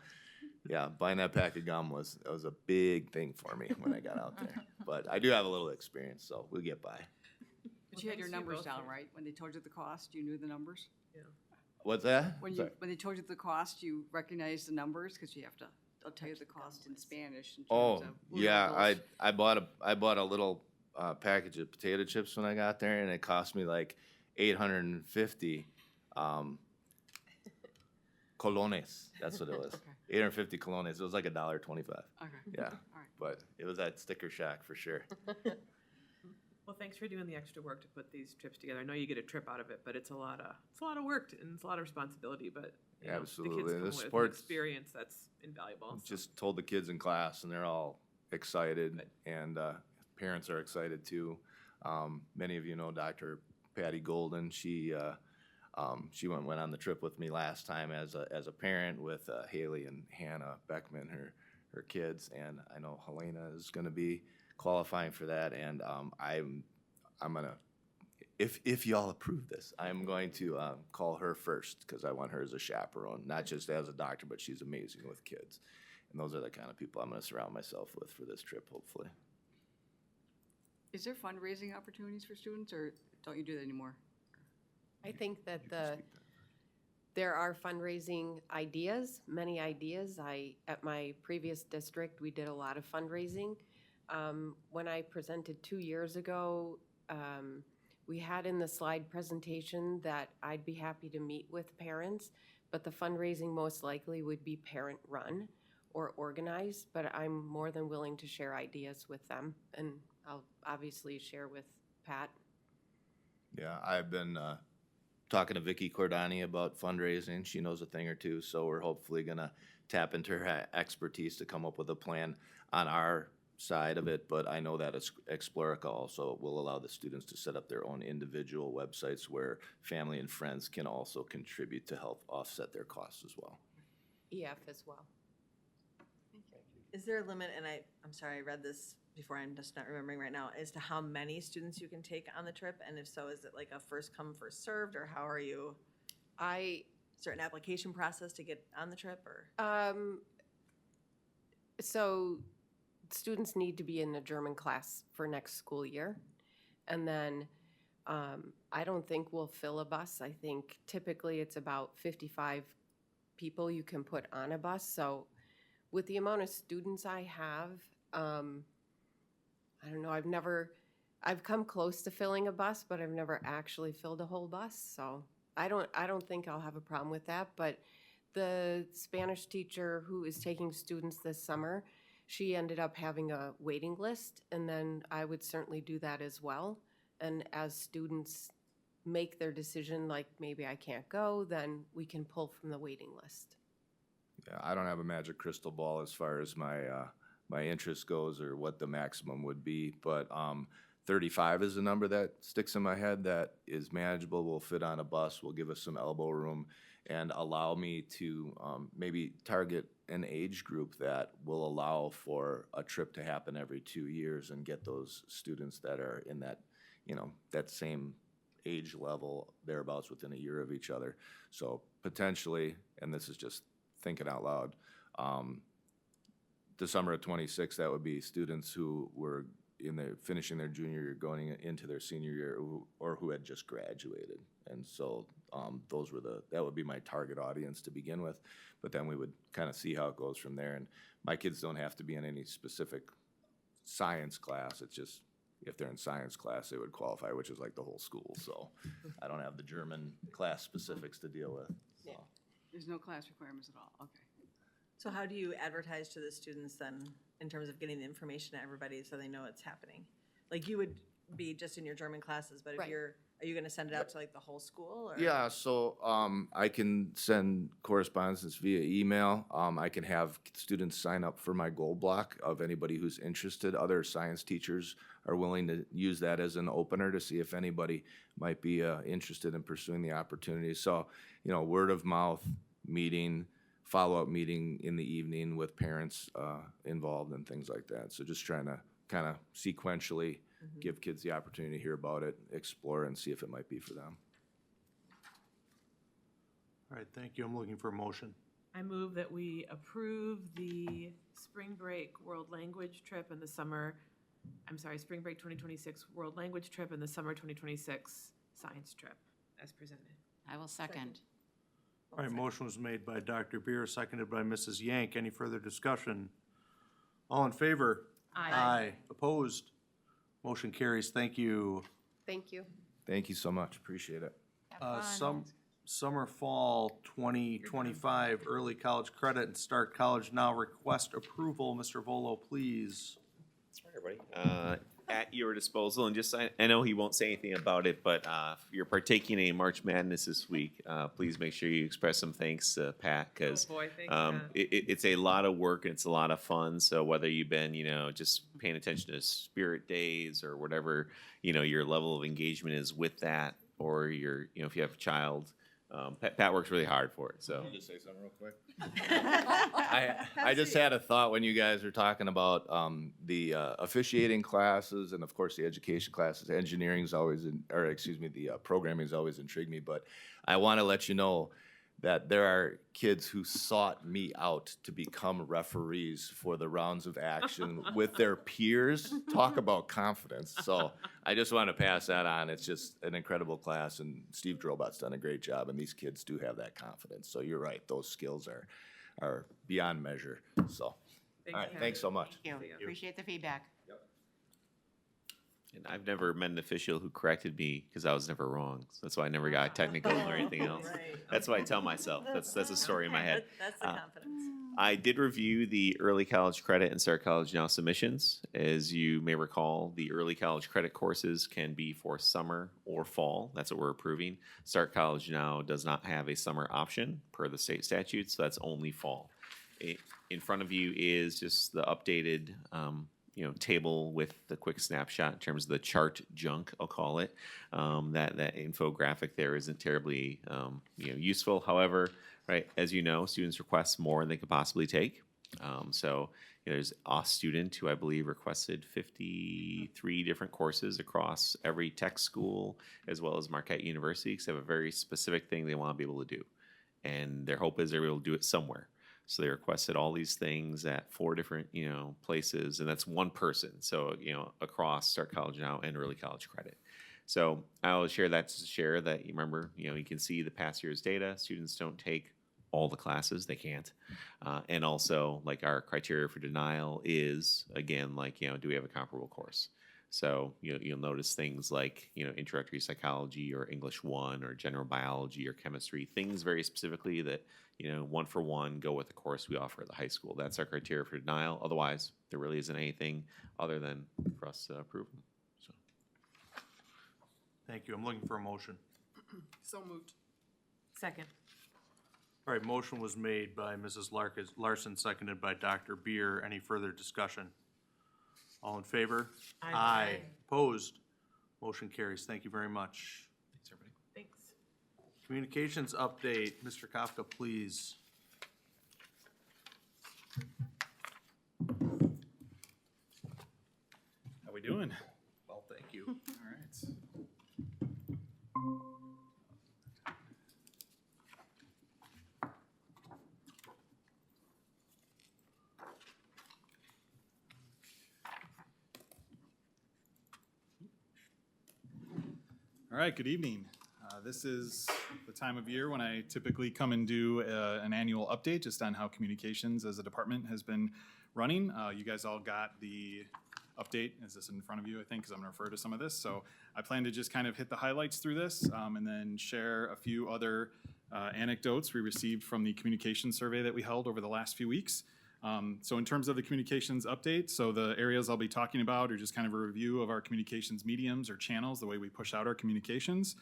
yeah, buying that pack of gum was a big thing for me when I got out there. But I do have a little experience, so we'll get by. But you had your numbers down, right? When they told you the cost, you knew the numbers? Yeah. What's that? When they told you the cost, you recognized the numbers, because you have to, they'll tell you the cost in Spanish in terms Oh, of yeah, I bought a little package of potato chips when I got there, and it cost me like 850 colones. That's what it was. 850 colones. It was like $1.25. Okay. Yeah, All right. but it was that sticker shock for sure. Well, thanks for doing the extra work to put these trips together. I know you get a trip out of it, but it's a lot of work and it's a lot of responsibility. But you know, Absolutely. the kids The come with sports- experience that's invaluable. So. Just told the kids in class, and they're all excited, and parents are excited too. Many of you know Dr. Patty Golden. She went on the trip with me last time as a parent with Haley and Hannah Beckman, her kids, and I know Helena is going to be qualifying for that, and I'm gonna, if y'all approve this, I'm going to call her first because I want her as a chaperone, not just as a doctor, but she's amazing with kids, and those are the kind of people I'm going to surround myself with for this trip, hopefully. Is there fundraising opportunities for students, or don't you do that anymore? I think that there are fundraising ideas, many ideas. At my previous district, we did a lot of fundraising. When I presented 2 years ago, we had in the slide presentation that I'd be happy to meet with parents, but the fundraising most likely would be parent-run or organized, but I'm more than willing to share ideas with them, and I'll obviously share with Pat. Yeah, I've been talking to Vicki Cordani about fundraising. She knows a thing or two, so we're hopefully gonna tap into her expertise to come up with a plan on our side of it, but I know that Explorica also will allow the students to set up their own individual websites where family and friends can also contribute to help offset their costs as well. EF as well. Is there a limit, and I'm sorry, I read this before, I'm just not remembering right now, as to how many students you can take on the trip? And if so, is it like a first come, first served, or how are you? Is there an application process to get on the trip, or? So students need to be in a German class for next school year. And then I don't think we'll fill a bus. I think typically it's about 55 people you can put on a bus. So with the amount of students I have, I don't know, I've come close to filling a bus, but I've never actually filled a whole bus, so I don't think I'll have a problem with that, but the Spanish teacher who is taking students this summer, she ended up having a waiting list, and then I would certainly do that as well. And as students make their decision, like maybe I can't go, then we can pull from the waiting list. Yeah, I don't have a magic crystal ball as far as my interest goes or what the maximum would be, but 35 is a number that sticks in my head that is manageable, will fit on a bus, will give us some elbow room, and allow me to maybe target an age group that will allow for a trip to happen every 2 years and get those students that are in that, that same age level, thereabouts within a year of each other. So potentially, and this is just thinking out loud, the summer of 26, that would be students who were finishing their junior year, going into their senior year, or who had just graduated. And so that would be my target audience to begin with, but then we would kind of see how it goes from there. And my kids don't have to be in any specific science class. It's just, if they're in science class, they would qualify, which is like the whole school. So I don't have the German class specifics to deal with. So. There's no class requirements at all, okay. So how do you advertise to the students then, in terms of getting the information to everybody so they know it's happening? Like you would be just in your German classes, but if Right. are you gonna send it out to like the whole school, or? Yeah, so I can send correspondence via email. I can have students sign up for my goal block of anybody who's interested. Other science teachers are willing to use that as an opener to see if anybody might be interested in pursuing the opportunity. So, word of mouth meeting, follow-up meeting in the evening with parents involved and things like that. So just trying to kind of sequentially give kids the opportunity to hear about it, explore, and see if it might be for them. All right, thank you. I'm looking for a motion. I move that we approve the spring break world language trip and the summer, spring break 2026 world language trip and the summer 2026 science trip as presented. I will second. All right, motion was made by Dr. Beer, seconded by Mrs. Yank. Any further discussion? All in favor? Aye. Opposed? Motion carries. Thank you. Thank you. Thank you so much. Appreciate it. Summer, fall 2025 early college credit and start college now request approval. Mr. Volo, please. All right, everybody. At your disposal, and just I know he won't say anything about it, but if you're partaking in March Madness this week, please make sure you express some thanks to Pat, because it's a lot of work and it's a lot of fun. So whether you've been, just paying attention to Spirit Days or whatever, your level of engagement is with that, or if you have a child, Pat works really hard for it. So Can I just say something real quick? I just had a thought when you guys were talking about the officiating classes and of course the education classes. Engineering is always, the programming has always intrigued me. But I want to let you know that there are kids who sought me out to become referees for the rounds of action with their peers. Talk about confidence. So I just want to pass that on. It's just an incredible class, and Steve Drobot's done a great job, and these kids do have that confidence. So you're right, those skills are beyond measure. So, all right, thanks so much. Thank you. Appreciate the feedback. And I've never met an official who corrected me because I was never wrong. So that's why I never got technical or anything else. That's what I tell myself. That's a story in my head. That's the confidence. I did review the early college credit and start college now submissions. As you may recall, the early college credit courses can be for summer or fall. That's what we're approving. Start college now does not have a summer option per the state statute, so that's only fall. In front of you is just the updated table with the quick snapshot in terms of the chart junk, I'll call it. That infographic there isn't terribly useful. However, right, as you know, students request more than they could possibly take. So there's a student who I believe requested 53 different courses across every tech school as well as Marquette University, because they have a very specific thing they want to be able to do. And their hope is they're able to do it somewhere. So they requested all these things at 4 different, places, and that's one person. So, across Start College Now and Early College Credit. So I will share that to share that you remember, you can see the past year's data. Students don't take all the classes, they can't. And also, like, our criteria for denial is, again, like, do we have a comparable course? So you'll notice things like, introductory psychology or English 1 or general biology or chemistry, things very specifically that, one for one go with the course we offer at the high school. That's our criteria for denial. Otherwise, there really isn't anything other than for us to approve them. So. Thank you. I'm looking for a motion. So moved. Second. All right, motion was made by Mrs. Larson, seconded by Dr. Beer. Any further discussion? All in favor? Aye. Opposed? Motion carries. Thank you very much. Thanks, everybody. Thanks. Communications update. Mr. Kafka, please. How we doing? Well, thank you. All right. All right, good evening. This is the time of year when I typically come and do an annual update just on how communications as a department has been running. You guys all got the update. Is this in front of you, I think, because I'm going to refer to some of this. So I plan to just kind of hit the highlights through this and then share a few other anecdotes we received from the communications survey that we held over the last few weeks. So in terms of the communications update, so the areas I'll be talking about are just kind of a review of our communications mediums or channels, the way we push out our communications,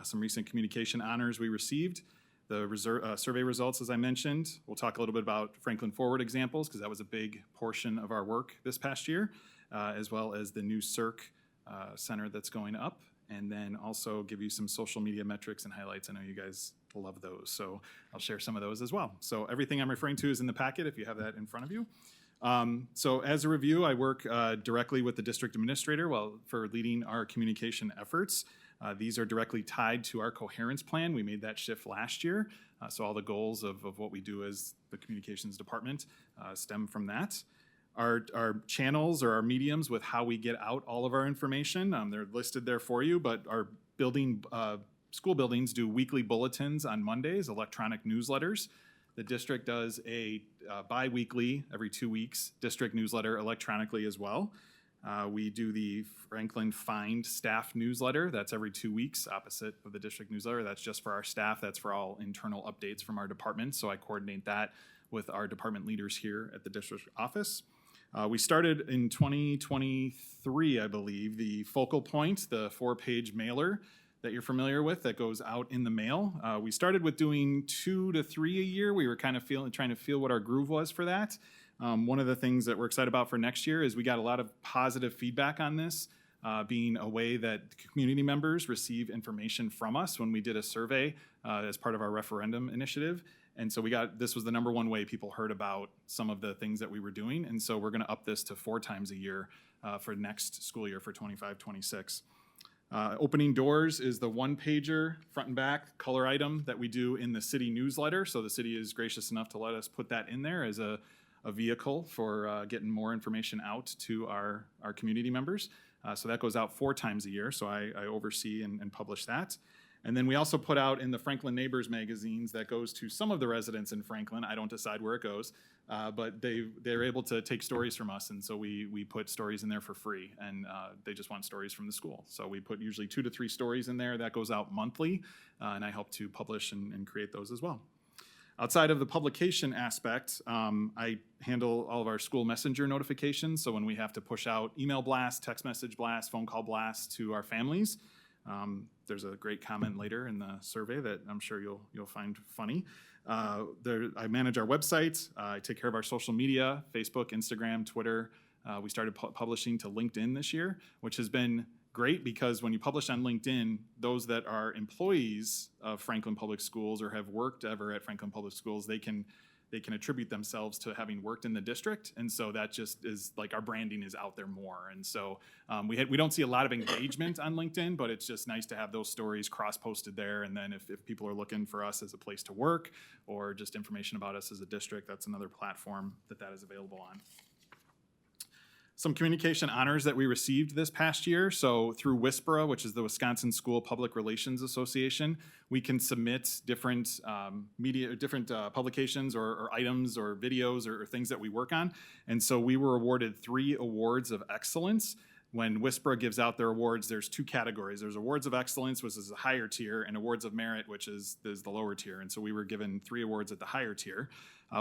some recent communication honors we received, the survey results, as I mentioned. We'll talk a little bit about Franklin Forward examples, because that was a big portion of our work this past year, as well as the new CERC center that's going up, and then also give you some social media metrics and highlights. I know you guys love those, so I'll share some of those as well. So everything I'm referring to is in the packet if you have that in front of you. So as a review, I work directly with the district administrator for leading our communication efforts. These are directly tied to our coherence plan. We made that shift last year, so all the goals of what we do as the communications department stem from that. Our channels or our mediums with how we get out all of our information, they're listed there for you, but our school buildings do weekly bulletins on Mondays, electronic newsletters. The district does a bi-weekly, every 2 weeks, district newsletter electronically as well. We do the Franklin Find staff newsletter. That's every 2 weeks, opposite of the district newsletter. That's just for our staff. That's for all internal updates from our department. So I coordinate that with our department leaders here at the district office. We started in 2023, I believe, the Focal Point, the 4-page mailer that you're familiar with that goes out in the mail. We started with doing 2 to 3 a year. We were kind of trying to feel what our groove was for that. One of the things that we're excited about for next year is we got a lot of positive feedback on this, being a way that community members receive information from us when we did a survey as part of our referendum initiative. And so this was the #1 way people heard about some of the things that we were doing. And so we're going to up this to 4 times a year for next school year for 25-26. Opening Doors is the 1-pager, front and back, color item that we do in the city newsletter. So the city is gracious enough to let us put that in there as a vehicle for getting more information out to our community members. So that goes out 4 times a year. So I oversee and publish that. And then we also put out in the Franklin Neighbors magazines that goes to some of the residents in Franklin. I don't decide where it goes, but they're able to take stories from us, and so we put stories in there for free, and they just want stories from the school. So we put usually 2 to 3 stories in there. That goes out monthly, and I help to publish and create those as well. Outside of the publication aspect, I handle all of our school messenger notifications. So when we have to push out email blasts, text message blasts, phone call blasts to our families, there's a great comment later in the survey that I'm sure you'll find funny. I manage our website. I take care of our social media, Facebook, Instagram, Twitter. We started publishing to LinkedIn this year, which has been great because when you publish on LinkedIn, those that are employees of Franklin Public Schools or have worked ever at Franklin Public Schools, they can attribute themselves to having worked in the district, and so that just is like our branding is out there more. And so we don't see a lot of engagement on LinkedIn, but it's just nice to have those stories cross-posted there. And then if people are looking for us as a place to work or just information about us as a district, that's another platform that is available on. some communication honors that we received this past year. So through WISPRA, which is the Wisconsin School Public Relations Association, we can submit different publications or items or videos or things that we work on. And so we were awarded 3 awards of excellence. When WISPRA gives out their awards, there's 2 categories. There's awards of excellence, which is the higher tier, and awards of merit, which is the lower tier. And so we were given 3 awards at the higher tier.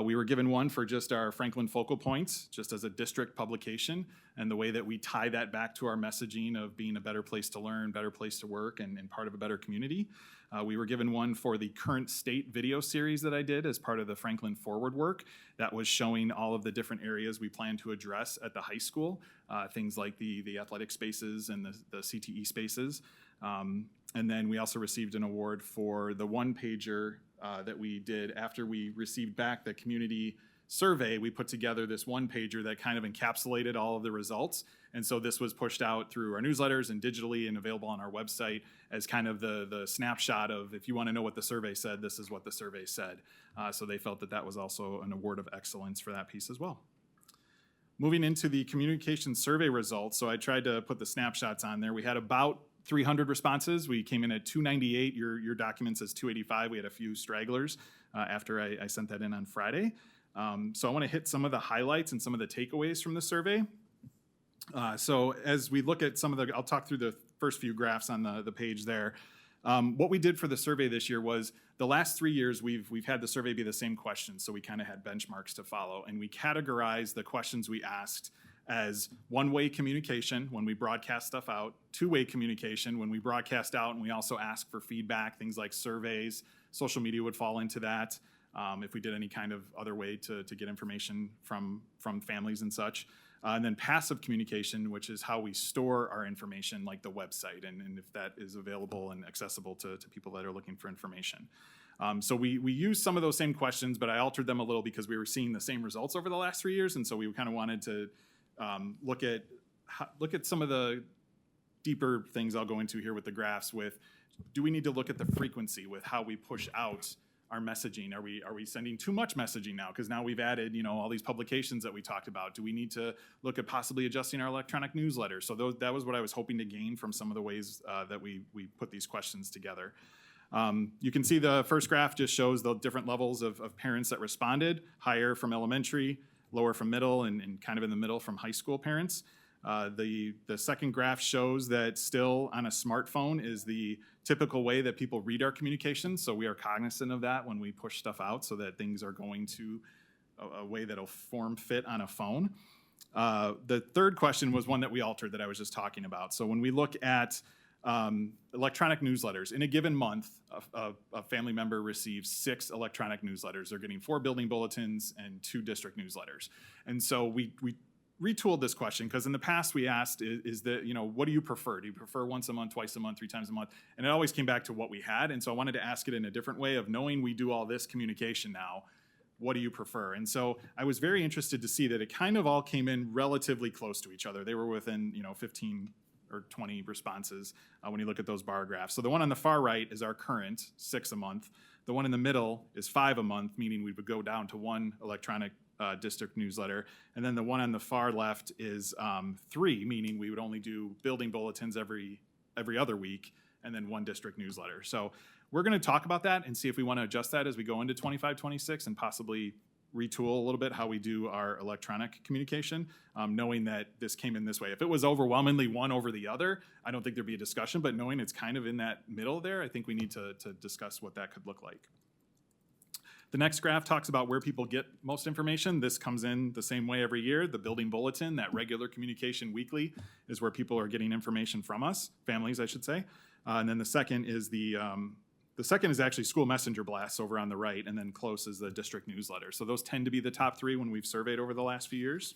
We were given one for just our Franklin Focal Points, just as a district publication, and the way that we tie that back to our messaging of being a better place to learn, better place to work, and part of a better community. We were given one for the current state video series that I did as part of the Franklin Forward work that was showing all of the different areas we plan to address at the high school, things like the athletic spaces and the CTE spaces. And then we also received an award for the one-pager that we did after we received back the community survey. We put together this one-pager that kind of encapsulated all of the results. And so this was pushed out through our newsletters and digitally and available on our website as kind of the snapshot of, if you want to know what the survey said, this is what the survey said. So they felt that that was also an award of excellence for that piece as well. Moving into the communication survey results, so I tried to put the snapshots on there. We had about 300 responses. We came in at 298. Your document says 285. We had a few stragglers after I sent that in on Friday. So I want to hit some of the highlights and some of the takeaways from the survey. So as we look at some of I'll talk through the first few graphs on the page there. What we did for the survey this year was the last 3 years we've had the survey be the same questions, so we kind of had benchmarks to follow, and we categorized the questions we asked as one-way communication when we broadcast stuff out, two-way communication when we broadcast out and we also ask for feedback, things like surveys, social media would fall into that, if we did any kind of other way to get information from families and such. And then passive communication, which is how we store our information, like the website, and if that is available and accessible to people that are looking for information. So we used some of those same questions, but I altered them a little because we were seeing the same results over the last 3 years, and so we kind of wanted to look at some of the deeper things I'll go into here with the graphs. With, do we need to look at the frequency with how we push out our messaging? Are we sending too much messaging now? Because now we've added, all these publications that we talked about. Do we need to look at possibly adjusting our electronic newsletter? So that was what I was hoping to gain from some of the ways that we put these questions together. You can see the first graph just shows the different levels of parents that responded, higher from elementary, lower from middle, and kind of in the middle from high school parents. The second graph shows that still on a smartphone is the typical way that people read our communications. So we are cognizant of that when we push stuff out so that things are going to a way that'll form fit on a phone. The third question was one that we altered that I was just talking about. So when we look at electronic newsletters, in a given month, a family member receives 6 electronic newsletters. They're getting 4 building bulletins and 2 district newsletters. And so we retooled this question because in the past we asked, what do you prefer? Do you prefer once a month, twice a month, 3 times a month? And it always came back to what we had. And so I wanted to ask it in a different way of knowing we do all this communication now. What do you prefer? And so I was very interested to see that it kind of all came in relatively close to each other. They were within, 15 or 20 responses when you look at those bar graphs. So the one on the far right is our current 6 a month. The one in the middle is 5 a month, meaning we would go down to 1 electronic district newsletter. And then the one on the far left is 3, meaning we would only do building bulletins every other week and then 1 district newsletter. So we're going to talk about that and see if we want to adjust that as we go into 25-26 and possibly retool a little bit how we do our electronic communication, knowing that this came in this way. If it was overwhelmingly one over the other, I don't think there'd be a discussion, but knowing it's kind of in that middle there, I think we need to discuss what that could look like. The next graph talks about where people get most information. This comes in the same way every year. The building bulletin, that regular communication weekly, is where people are getting information from us, families, I should say. And then the second is actually school messenger blasts over on the right, and then close is the district newsletter. So those tend to be the top 3 when we've surveyed over the last few years.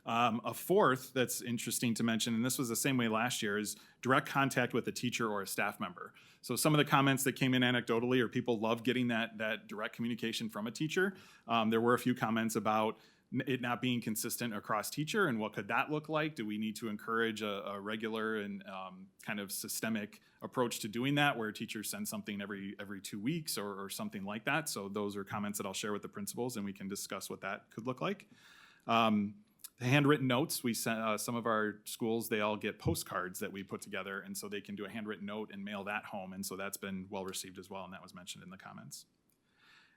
A fourth that's interesting to mention, and this was the same way last year, is direct contact with a teacher or a staff member. So some of the comments that came in anecdotally are people love getting that direct communication from a teacher. There were a few comments about it not being consistent across teacher, and what could that look like? Do we need to encourage a regular and kind of systemic approach to doing that, where teachers send something every 2 weeks or something like that? So those are comments that I'll share with the principals, and we can discuss what that could look like. handwritten notes, we sent some of our schools, they all get postcards that we put together, and so they can do a handwritten note and mail that home, and so that's been well received as well, and that was mentioned in the comments.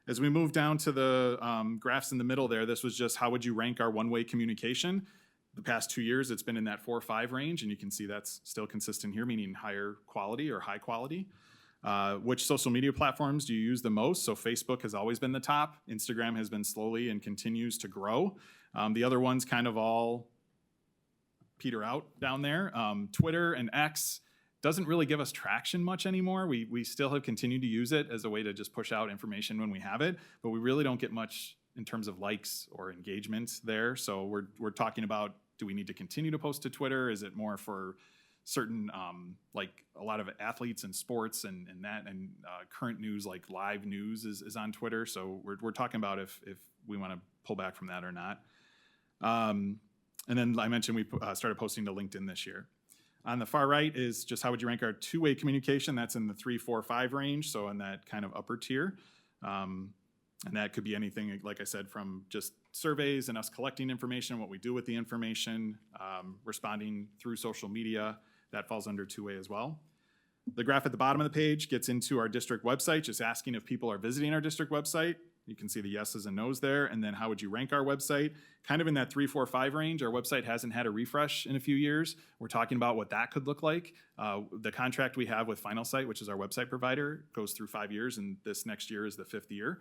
As we move down to the graphs in the middle there, this was just how would you rank our one-way communication. The past 2 years, it's been in that 4 or 5 range, and you can see that's still consistent here, meaning higher quality or high quality. Which social media platforms do you use the most? So Facebook has always been the top. Instagram has been slowly and continues to grow. The other ones kind of all peter out down there. Twitter and X doesn't really give us traction much anymore. We still have continued to use it as a way to just push out information when we have it, but we really don't get much in terms of likes or engagement there. So we're talking about, do we need to continue to post to Twitter? Is it more for certain, like a lot of athletes and sports and current news, like live news is on Twitter. So we're talking about if we want to pull back from that or not. And then I mentioned we started posting to LinkedIn this year. On the far right is just how would you rank our two-way communication? That's in the 3, 4, 5 range, so in that kind of upper tier. And that could be anything, like I said, from just surveys and us collecting information, what we do with the information, responding through social media. That falls under 2-way as well. The graph at the bottom of the page gets into our district website, just asking if people are visiting our district website. You can see the yeses and nos there. And then how would you rank our website? Kind of in that 3, 4, 5 range. Our website hasn't had a refresh in a few years. We're talking about what that could look like. The contract we have with Final Site, which is our website provider, goes through 5 years, and this next year is the 5th year.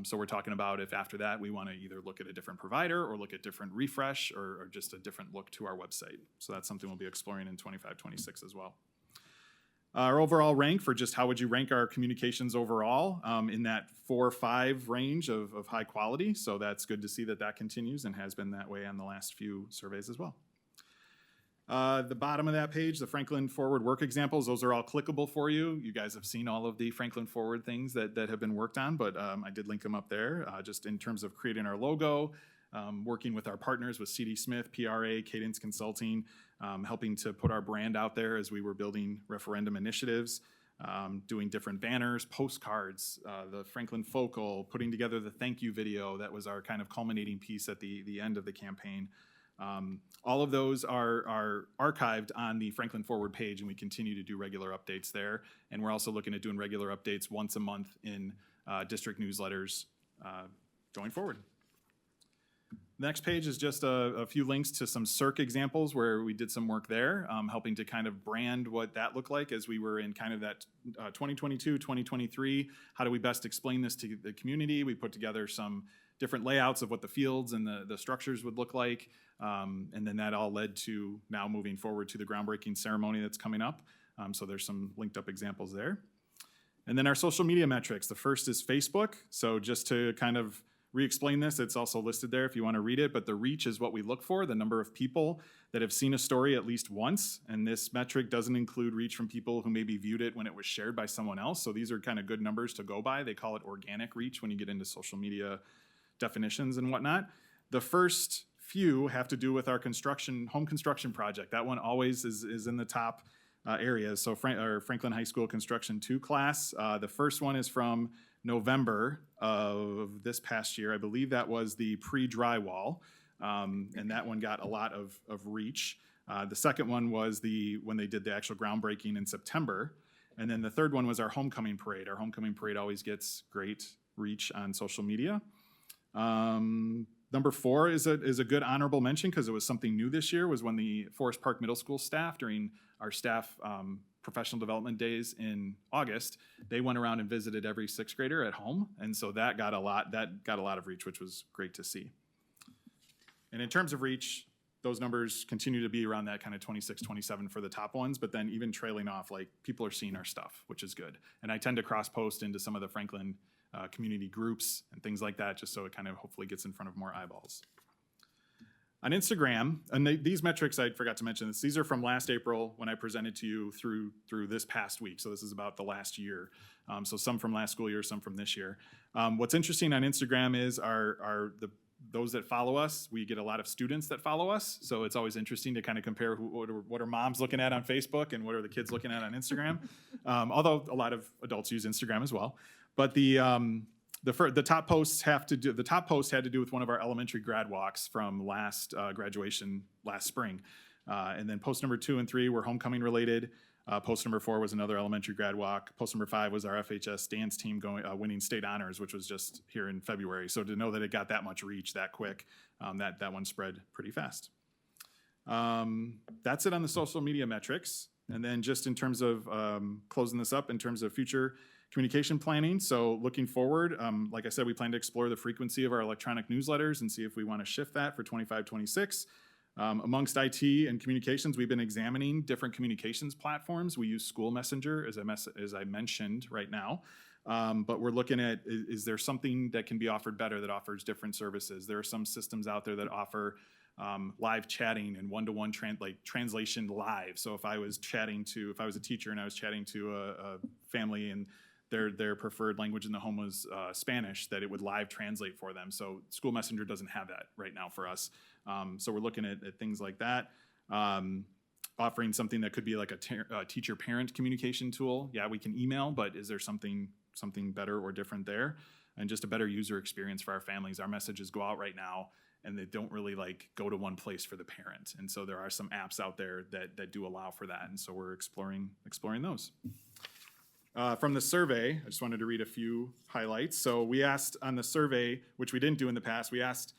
So we're talking about if after that we want to either look at a different provider or look at different refresh or just a different look to our website. So that's something we'll be exploring in 25, 26 as well. Our overall rank for just how would you rank our communications overall in that 4 or 5 range of high quality. So that's good to see that that continues and has been that way on the last few surveys as well. The bottom of that page, the Franklin Forward work examples, those are all clickable for you. You guys have seen all of the Franklin Forward things that have been worked on, but I did link them up there just in terms of creating our logo, working with our partners with CD Smith, PRA, Cadence Consulting, helping to put our brand out there as we were building referendum initiatives, doing different banners, postcards, the Franklin Focal, putting together the thank you video. That was our kind of culminating piece at the end of the campaign. All of those are archived on the Franklin Forward page, and we continue to do regular updates there. And we're also looking at doing regular updates once a month in district newsletters going forward. The next page is just a few links to some CERC examples where we did some work there, helping to kind of brand what that looked like as we were in kind of that 2022, 2023. How do we best explain this to the community? We put together some different layouts of what the fields and the structures would look like. And then that all led to now moving forward to the groundbreaking ceremony that's coming up. So there's some linked up examples there. And then our social media metrics. The first is Facebook. So just to kind of re-explain this, it's also listed there if you want to read it, but the reach is what we look for, the number of people that have seen a story at least once. And this metric doesn't include reach from people who maybe viewed it when it was shared by someone else. So these are kind of good numbers to go by. They call it organic reach when you get into social media definitions and whatnot. The first few have to do with our home construction project. That one always is in the top areas. So our Franklin High School Construction 2 class, the first one is from November of this past year. I believe that was the pre-drywall, and that one got a lot of reach. The second one was when they did the actual groundbreaking in September. And then the third one was our homecoming parade. Our homecoming parade always gets great reach on social media. Number 4 is a good honorable mention because it was something new this year, was when the Forest Park Middle School staff, during our staff professional development days in August, they went around and visited every 6th grader at home. And so that got a lot of reach, which was great to see. And in terms of reach, those numbers continue to be around that kind of 26, 27 for the top ones, but then even trailing off, like people are seeing our stuff, which is good. And I tend to cross-post into some of the Franklin community groups and things like that, just so it kind of hopefully gets in front of more eyeballs. On Instagram, and these metrics, I forgot to mention this, these are from last April when I presented to you through this past week. So this is about the last year. So some from last school year, some from this year. What's interesting on Instagram is those that follow us, we get a lot of students that follow us. So it's always interesting to kind of compare what are moms looking at on Facebook and what are the kids looking at on Instagram. Although a lot of adults use Instagram as well. But The top posts had to do with one of our elementary grad walks from last graduation last spring. And then post number 2 and 3 were homecoming related. Post number 4 was another elementary grad walk. Post number 5 was our FHS dance team winning state honors, which was just here in February. So to know that it got that much reach that quick, that one spread pretty fast. That's it on the social media metrics. And then just in terms of closing this up, in terms of future communication planning. So looking forward, like I said, we plan to explore the frequency of our electronic newsletters and see if we want to shift that for 25-26. Amongst IT and communications, we've been examining different communications platforms. We use School Messenger, as I mentioned right now. But we're looking at, is there something that can be offered better that offers different services? There are some systems out there that offer live chatting and one-to-one translation live. So if I was a teacher and I was chatting to a family and their preferred language in the home was Spanish, that it would live translate for them. So School Messenger doesn't have that right now for us. So we're looking at things like that. Offering something that could be like a teacher-parent communication tool. Yeah, we can email, but is there something better or different there? And just a better user experience for our families. Our messages go out right now, and they don't really go to one place for the parent. And so there are some apps out there that do allow for that. And so we're exploring those. From the survey, I just wanted to read a few highlights. So we asked on the survey, which we didn't do in the past, we asked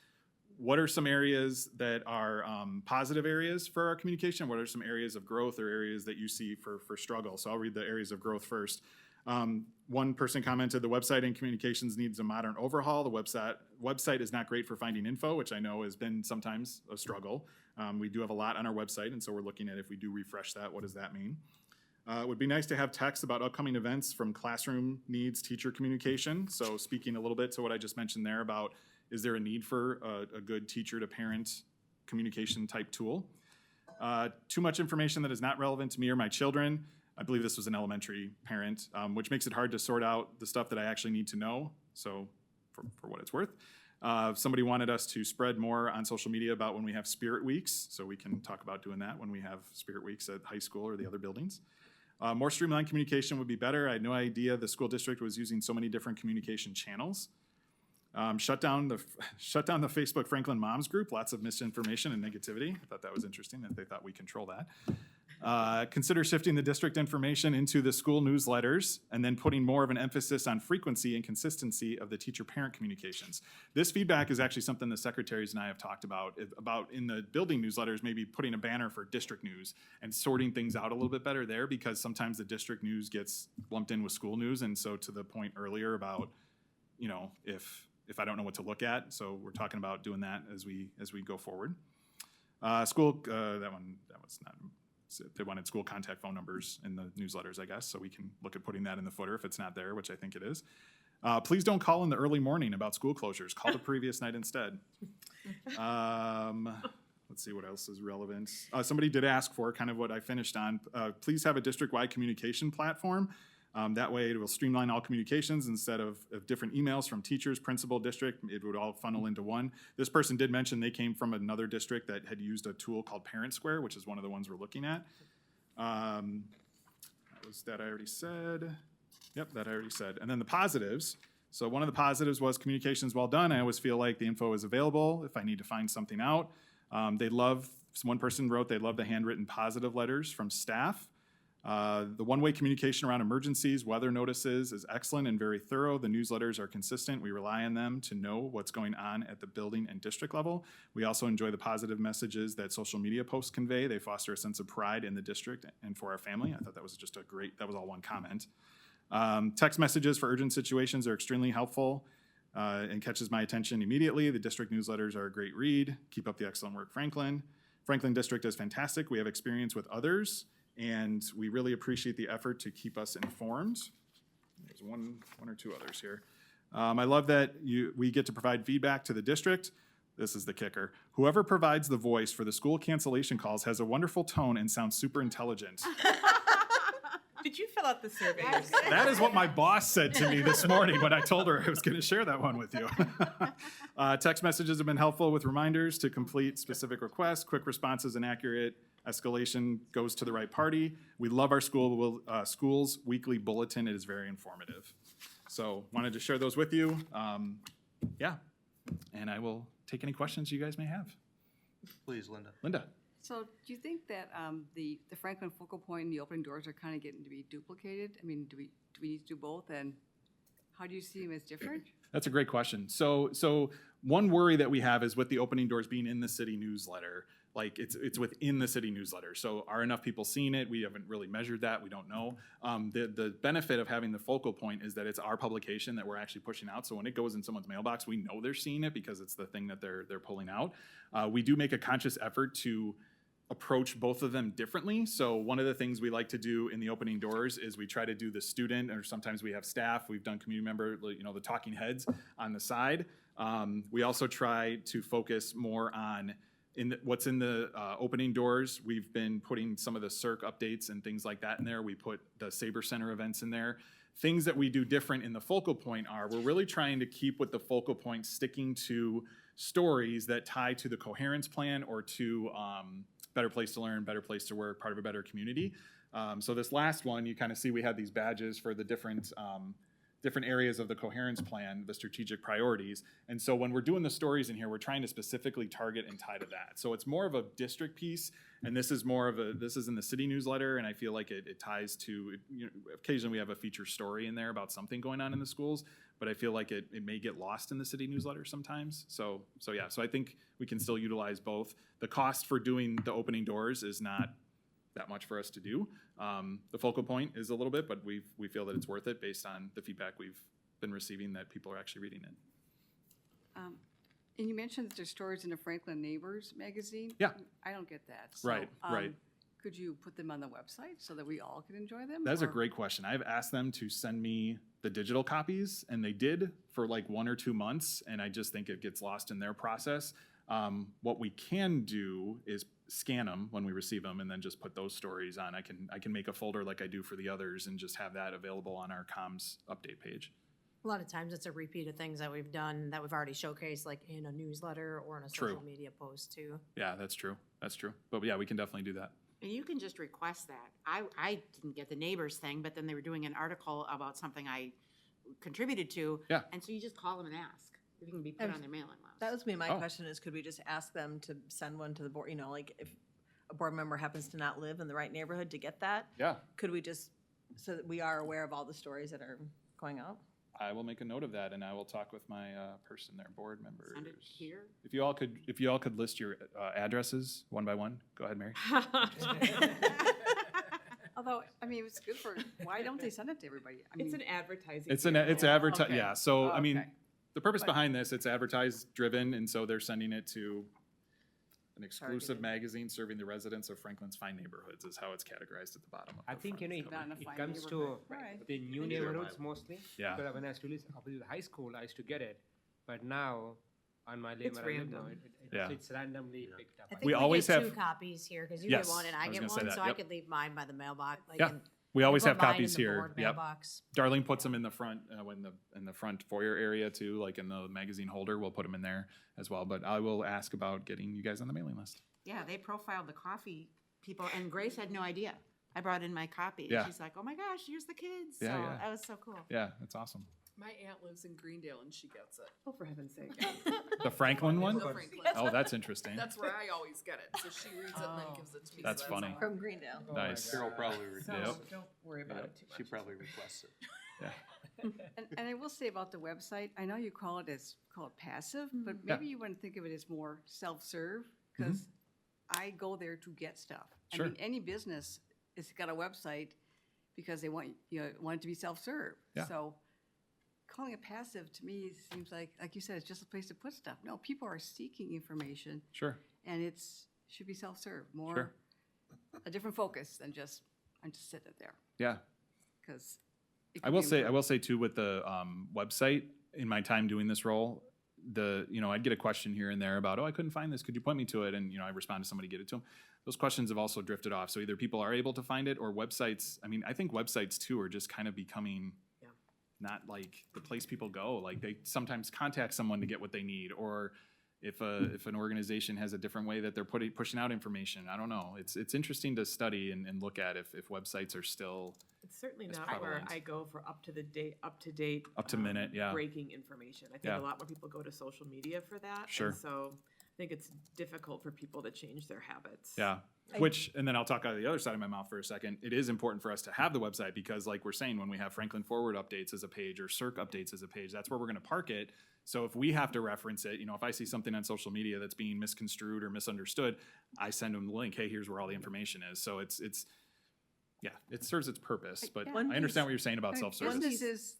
what are some areas that are positive areas for our communication? What are some areas of growth or areas that you see for struggle? So I'll read the areas of growth first. One person commented the website and communications needs a modern overhaul. The website is not great for finding info, which I know has been sometimes a struggle. We do have a lot on our website, and so we're looking at if we do refresh that, what does that mean? It would be nice to have text about upcoming events from classroom needs teacher communication. So speaking a little bit to what I just mentioned there about is there a need for a good teacher to parent communication type tool? Too much information that is not relevant to me or my children. I believe this was an elementary parent, which makes it hard to sort out the stuff that I actually need to know. So for what it's worth. Somebody wanted us to spread more on social media about when we have spirit weeks. So we can talk about doing that when we have spirit weeks at high school or the other buildings. More streamlined communication would be better. I had no idea the school district was using so many different communication channels. Shut down the Facebook Franklin Moms group. Lots of misinformation and negativity. I thought that was interesting that they thought we control that. Consider shifting the district information into the school newsletters and then putting more of an emphasis on frequency and consistency of the teacher-parent communications. This feedback is actually something the secretaries and I have talked about in the building newsletters, maybe putting a banner for district news and sorting things out a little bit better there, because sometimes the district news gets lumped in with school news. And so to the point earlier about, if I don't know what to look at, so we're talking about doing that as we go forward. That was not. They wanted school contact phone numbers in the newsletters, I guess, so we can look at putting that in the footer if it's not there, which I think it is. Please don't call in the early morning about school closures. Call the previous night instead. Let's see what else is relevant. Somebody did ask for kind of what I finished on. Please have a district-wide communication platform. That way it will streamline all communications instead of different emails from teachers, principal, district. It would all funnel into one. This person did mention they came from another district that had used a tool called Parent Square, which is one of the ones we're looking at. That I already said. Yep, that I already said. And then the positives. So one of the positives was communications well done. I always feel like the info is available if I need to find something out. One person wrote they love the handwritten positive letters from staff. The one-way communication around emergencies, weather notices is excellent and very thorough. The newsletters are consistent. We rely on them to know what's going on at the building and district level. We also enjoy the positive messages that social media posts convey. They foster a sense of pride in the district and for our family. I thought that was just that was all one comment. Text messages for urgent situations are extremely helpful and catches my attention immediately. The district newsletters are a great read. Keep up the excellent work, Franklin. Franklin District is fantastic. We have experience with others, and we really appreciate the effort to keep us informed. There's one or two others here. I love that we get to provide feedback to the district. This is the kicker. Whoever provides the voice for the school cancellation calls has a wonderful tone and sounds super intelligent. Did you fill out the survey? That is what my boss said to me this morning when I told her I was going to share that one with you. Text messages have been helpful with reminders to complete specific requests, quick responses, and accurate escalation goes to the right party. We love our school's weekly bulletin. It is very informative. So wanted to share those with you. Yeah, and I will take any questions you guys may have. Please, Linda. Linda? So do you think that the Franklin focal point and the opening doors are kind of getting to be duplicated? I mean, do we need to do both, and how do you see them as different? That's a great question. So one worry that we have is with the opening doors being in the city newsletter, like it's within the city newsletter. So are enough people seeing it? We haven't really measured that. We don't know. The benefit of having the focal point is that it's our publication that we're actually pushing out. So when it goes in someone's mailbox, we know they're seeing it because it's the thing that they're pulling out. We do make a conscious effort to approach both of them differently. So one of the things we like to do in the opening doors is we try to do the student, or sometimes we have staff, we've done community member, the talking heads on the side. We also try to focus more on what's in the opening doors. We've been putting some of the CERC updates and things like that in there. We put the Sabre Center events in there. Things that we do different in the focal point are we're really trying to keep with the focal point sticking to stories that tie to the coherence plan or to Better Place to Learn, Better Place to Work, part of a better community. So this last one, you kind of see we had these badges for the different areas of the coherence plan, the strategic priorities. And so when we're doing the stories in here, we're trying to specifically target and tie to that. So it's more of a district piece, and this is in the city newsletter, and I feel like it ties to, occasionally we have a feature story in there about something going on in the schools, but I feel like it may get lost in the city newsletter sometimes. So I think we can still utilize both. The cost for doing the opening doors is not that much for us to do. The focal point is a little bit, but we feel that it's worth it based on the feedback we've been receiving that people are actually reading it. And you mentioned that there's stories in the Franklin Neighbors magazine. Yeah. I don't get that. So, Right. Could you put them on the website so that we all can enjoy them? That's a or- great question. I've asked them to send me the digital copies, and they did for like 1 or 2 months, and I just think it gets lost in their process. What we can do is scan them when we receive them and then just put those stories on. I can make a folder like I do for the others and just have that available on our comms update page. A lot of times it's a repeat of things that we've done that we've already showcased, like in a newsletter or in a True. social media post too. Yeah, that's true. That's true. But yeah, we can definitely do that. And you can just request that. I didn't get the neighbors thing, but then they were doing an article about something I contributed to. Yeah. And so you just call them and ask if you can be put And on their mailing list. That was me. My Oh. question is, could we just ask them to send one to the board? Like if a board member happens to not live in the right neighborhood to get that, Yeah, could we just, so that we are aware of all the stories that are going out? I will make a note of that, and I will talk with my person, their board members. Send it here. If you all could list your addresses one by one. Go ahead, Mary. Although, I mean, it's good for, why don't they send it to everybody? I mean, It's an advertising. It's tool. advertising. Okay. Yeah. So I mean, Okay. the purpose But- behind this, it's advertised driven, and so they're sending it to an exclusive Targeted. magazine serving the residents of Franklin's fine neighborhoods is how it's categorized at the bottom. Of I the think, front it, cover. Not in a it fine comes to neighborhood. Right. the new Thank you. neighborhoods mostly. Yeah. Because when I still opposite the high school, I used to get it. But now, on my lane It's where I live now, random. Yeah. it's randomly picked up. I think We always get have- 2 copies here because you Yes, get one and I I was get gonna say one, that, so I yep. could leave mine by the mailbox. Like, Yeah. and We always I have put mine in copies the here. board Yep. mailbox. Darlene puts them in the front, in the front foyer area too, like in the magazine holder. We'll put them in there as well. But I will ask about getting you guys on the mailing list. Yeah, they profiled the coffee people, and Grace had no idea. I brought in my copy. Yeah. And she's like, oh my gosh, here's the kids. Yeah, So yeah. that was so cool. Yeah, that's awesome. My aunt lives in Greendale and she gets it. Oh, for heaven's sake. The Franklin one? The Franklin. Oh, that's interesting. That's where I always get it. So she reads it and then gives it to me. That's so funny. all. From Greendale. Oh my Nice. God. Carol probably So don't worry about Yep, it too much. she probably requests it. Yeah. and I will say about the website, I know you call it passive, but Yeah. maybe you want to think of it as more self-serve, because I go there to get stuff. Sure. I mean, any business has got a website because they want it to be self-serve. Yeah. So calling it passive to me seems like you said, it's just a place to put stuff. No, people are seeking information, Sure. and should be self-serve, more Sure. a different focus than just I'm just sitting it there, Yeah. because I will say too, with the website, in my time doing this role, I'd get a question here and there about, I couldn't find this. Could you point me to it? And, I respond to somebody, get it to them. Those questions have also drifted off. So either people are able to find it or websites. I mean, I think websites too are just kind of becoming not like the place people go. Like they sometimes contact someone to get what they need, or if an organization has a different way that they're pushing out information. I don't know. It's interesting to study and look at if websites are still It's certainly as not prevalent. where I go for up to minute, yeah. breaking information. I think Yeah. a lot more people go to social media for that. Sure. And so I think it's difficult for people to change their habits. Yeah. And then I'll talk out of the other side of my mouth for a second. It is important for us to have the website because, like we're saying, when we have Franklin Forward updates as a page or CERC updates as a page, that's where we're going to park it. So if we have to reference it, if I see something on social media that's being misconstrued or misunderstood, I send them the link. Hey, here's where all the information is. So it serves its purpose. But I understand what you're saying about self-service. Businesses,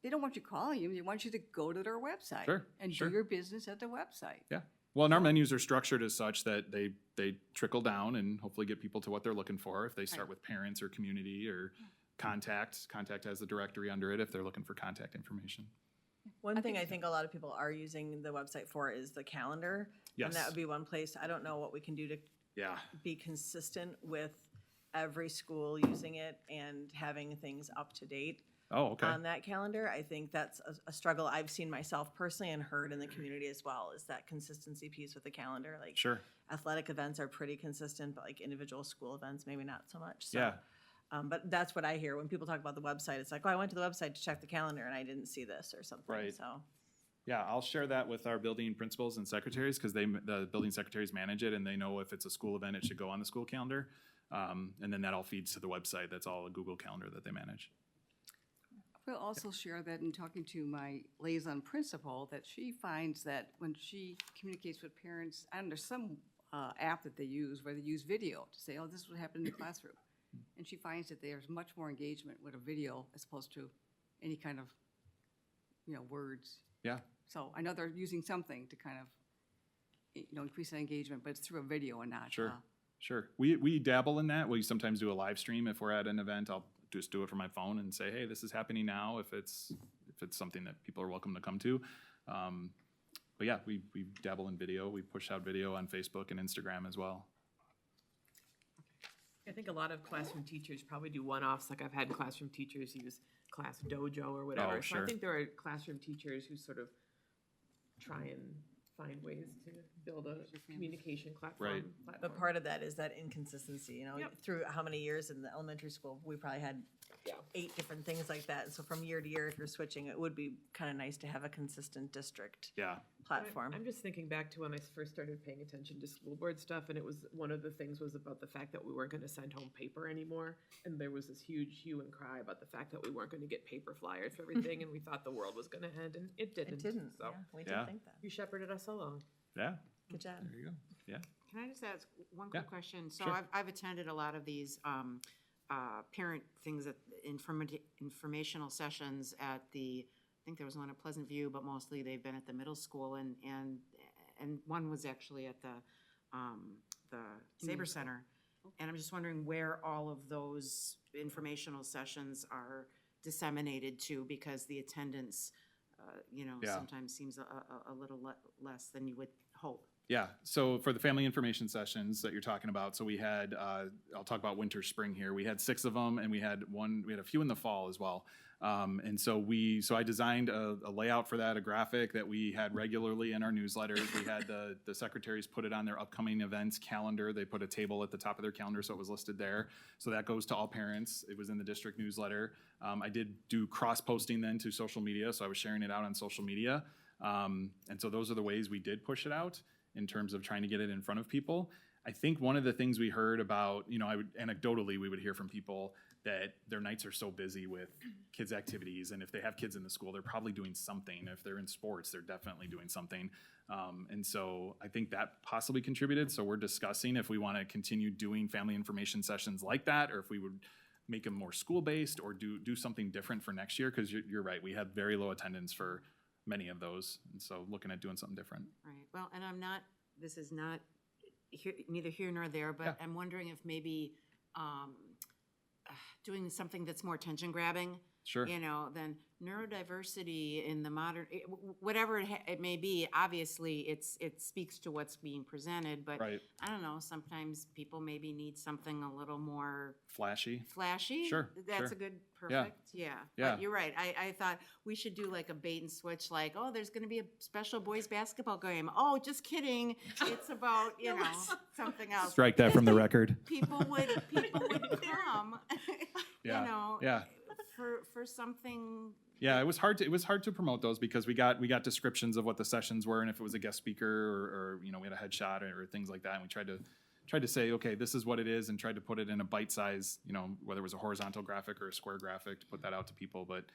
they don't want you calling them, they want you to go to their website. Sure, And sure. do your business at the website. Yeah. Well, and our menus are structured as such that they trickle down and hopefully get people to what they're looking for. If they start with parents or community or contact has the directory under it if they're looking for contact information. One thing I think a lot of people are using the website for is the calendar. Yes. And that would be one place. I don't know what we can do to Yeah. be consistent with every school using it and having things up to date. Oh, okay. On that calendar. I think that's a struggle I've seen myself personally and heard in the community as well, is that consistency piece with the calendar. Like Sure. athletic events are pretty consistent, but like individual school events, maybe not so much. So, Yeah. but that's what I hear when people talk about the website. It's like, oh, I went to the website to check the calendar and I didn't see this or something. Right. So Yeah, I'll share that with our building principals and secretaries because the building secretaries manage it and they know if it's a school event, it should go on the school calendar. And then that all feeds to the website. That's all a Google Calendar that they manage. We'll also share that in talking to my liaison principal, that she finds that when she communicates with parents, and there's some app that they use where they use video to say, oh, this is what happened in the classroom. And she finds that there's much more engagement with a video as opposed to any kind of, words. Yeah. So I know they're using something to kind of, increase that engagement, but it's through a video and not. Sure. Sure. We dabble in that. We sometimes do a live stream. If we're at an event, I'll just do it from my phone and say, hey, this is happening now, if it's something that people are welcome to come to. But yeah, we dabble in video. We push out video on Facebook and Instagram as well. I think a lot of classroom teachers probably do one-offs, like I've had classroom teachers use Class Dojo or whatever. Oh, So I sure. think there are classroom teachers who sort of try and find ways to build a communication platform. But part of that is that inconsistency, through how many years in the elementary school, we probably had 8 different things like that. And so from year to year, if you're switching, it would be kind of nice to have a consistent district platform. I'm just thinking back to when I first started paying attention to school board stuff, and it was, one of the things was about the fact that we weren't gonna send home paper anymore. And there was this huge hue and cry about the fact that we weren't gonna get paper flyers for everything, and we thought the world was gonna end, and it didn't. It didn't, So yeah, we did think that. you shepherded us along. Yeah. Good job. There you go. Yeah. Can I just ask one Yeah, quick question? So sure. I've attended a lot of these parent things, at informational sessions at I think there was one at Pleasant View, but mostly they've been at the middle school, and one was actually at the Saber Center. And I'm just wondering where all of those informational sessions are disseminated to, because the attendance, Yeah. sometimes seems a little less than you would hope. Yeah, so for the family information sessions that you're talking about, so we had, I'll talk about winter, spring here. We had 6 of them, and we had a few in the fall as well. And so I designed a layout for that, a graphic that we had regularly in our newsletters. We had the secretaries put it on their upcoming events calendar. They put a table at the top of their calendar, so it was listed there. So that goes to all parents. It was in the district newsletter. I did do cross-posting then to social media, so I was sharing it out on social media. And so those are the ways we did push it out in terms of trying to get it in front of people. I think one of the things we heard about, anecdotally, we would hear from people that their nights are so busy with kids' activities, and if they have kids in the school, they're probably doing something. If they're in sports, they're definitely doing something. And so I think that possibly contributed. So we're discussing if we want to continue doing family information sessions like that, or if we would make them more school-based or do something different for next year, because you're right, we had very low attendance for many of those, and so looking at doing something different. Right, well, and this is not neither here nor there, but I'm wondering if maybe doing something that's more attention grabbing, Sure. You know, then neurodiversity in the modern, whatever it may be, obviously it speaks to what's being presented, but Right. I don't know, sometimes people maybe need something a little more Flashy. Sure. That's sure. a good, Yeah. perfect, yeah. Yeah. But you're right, I thought we should do like a bait and switch, like, oh, there's gonna be a special boys basketball game. Oh, just kidding, it's about, you know, something else. Strike that from the record. People would come, you Yeah. know, Yeah. for something. Yeah, it was hard to promote those because we got descriptions of what the sessions were and if it was a guest speaker or you know, we had a headshot or things like that, and we tried to say, okay, this is what it is, and tried to put it in a bite size, you know, whether it was a horizontal graphic or a square graphic, to put that out to people. But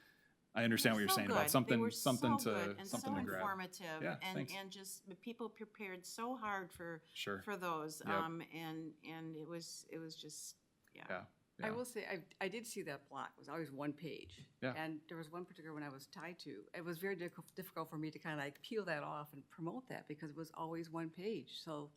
I understand what you're saying about something They were to so good and something so to grab. informative, Yeah, and thanks. just the people prepared so hard for Sure. those, Yep. and it was just Yeah. I will say, I did see that block. It was always one page. Yeah. And there was one particular one I was tied to. It was very difficult for me to kind of like peel that off and promote that because it was always one page. So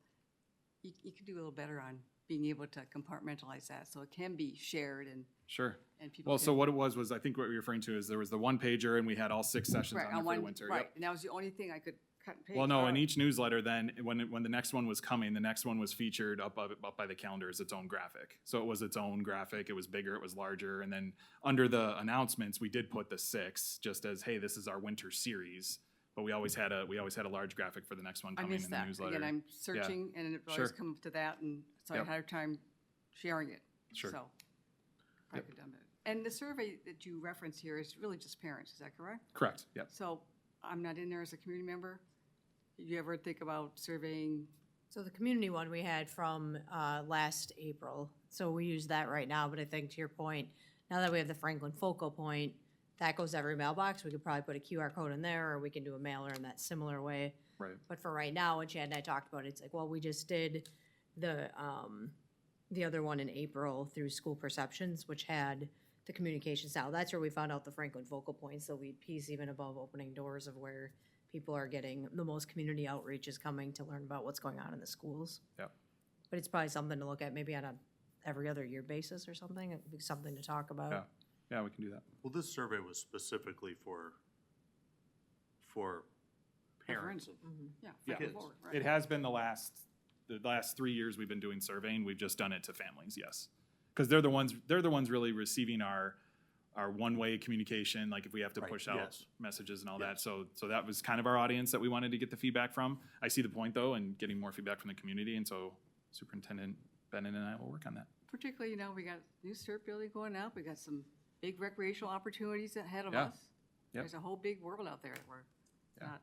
you could do a little better on being able to compartmentalize that so it can be shared and Sure. and people. Well, so can- what it was, I think what you're referring to is there was the one pager and we had all 6 sessions right, on there for the one, winter. right, Yep. and that was the only thing I could cut and paste. Well, no, in out. each newsletter, then when the next one was coming, the next one was featured up by the calendar as its own graphic. So it was its own graphic. It was bigger. It was larger. And then under the announcements, we did put the 6 just as, hey, this is our winter series. But we always had a large graphic for the next one I coming missed in the that. newsletter. Again, I'm Yeah. searching and it Sure. always comes to that, and so Yep. I had a hard time sharing it. Sure. So I Yep. could have done it. And the survey that you reference here is really just parents, is that correct? Correct. Yep. So I'm not in there as a community member. Did you ever think about surveying? So the community one we had from last April, so we use that right now, but I think to your point, now that we have the Franklin focal point, that goes to every mailbox, we could probably put a QR code in there, or we can do a mailer in that similar way. Right. But for right now, when Chad and I talked about it, it's like, well, we just did the other one in April through School Perceptions, which had the communication style. That's where we found out the Franklin focal points, the lead piece, even above opening doors of where people are getting the most community outreach is coming to learn about what's going on in the schools. Yep. But it's probably something to look at maybe on a every other year basis or something. It'd be something to talk about. Yeah. Yeah, we can do that. Well, this survey was specifically for parents of Yeah. Yeah. kids. It has been the last 3 years we've been doing surveying. We've just done it to families, yes. Because they're the ones really receiving our one-way communication, like if we have to Right, push out yes. messages and all that. So that was kind of our audience that we wanted to get the feedback from. I see the point though, and getting more feedback from the community, and so Superintendent Bennett and I will work on that. Particularly, we got new CERT building going up. We got some big recreational opportunities ahead of Yeah. us. Yep. There's a whole big world out there that we're Yeah. not.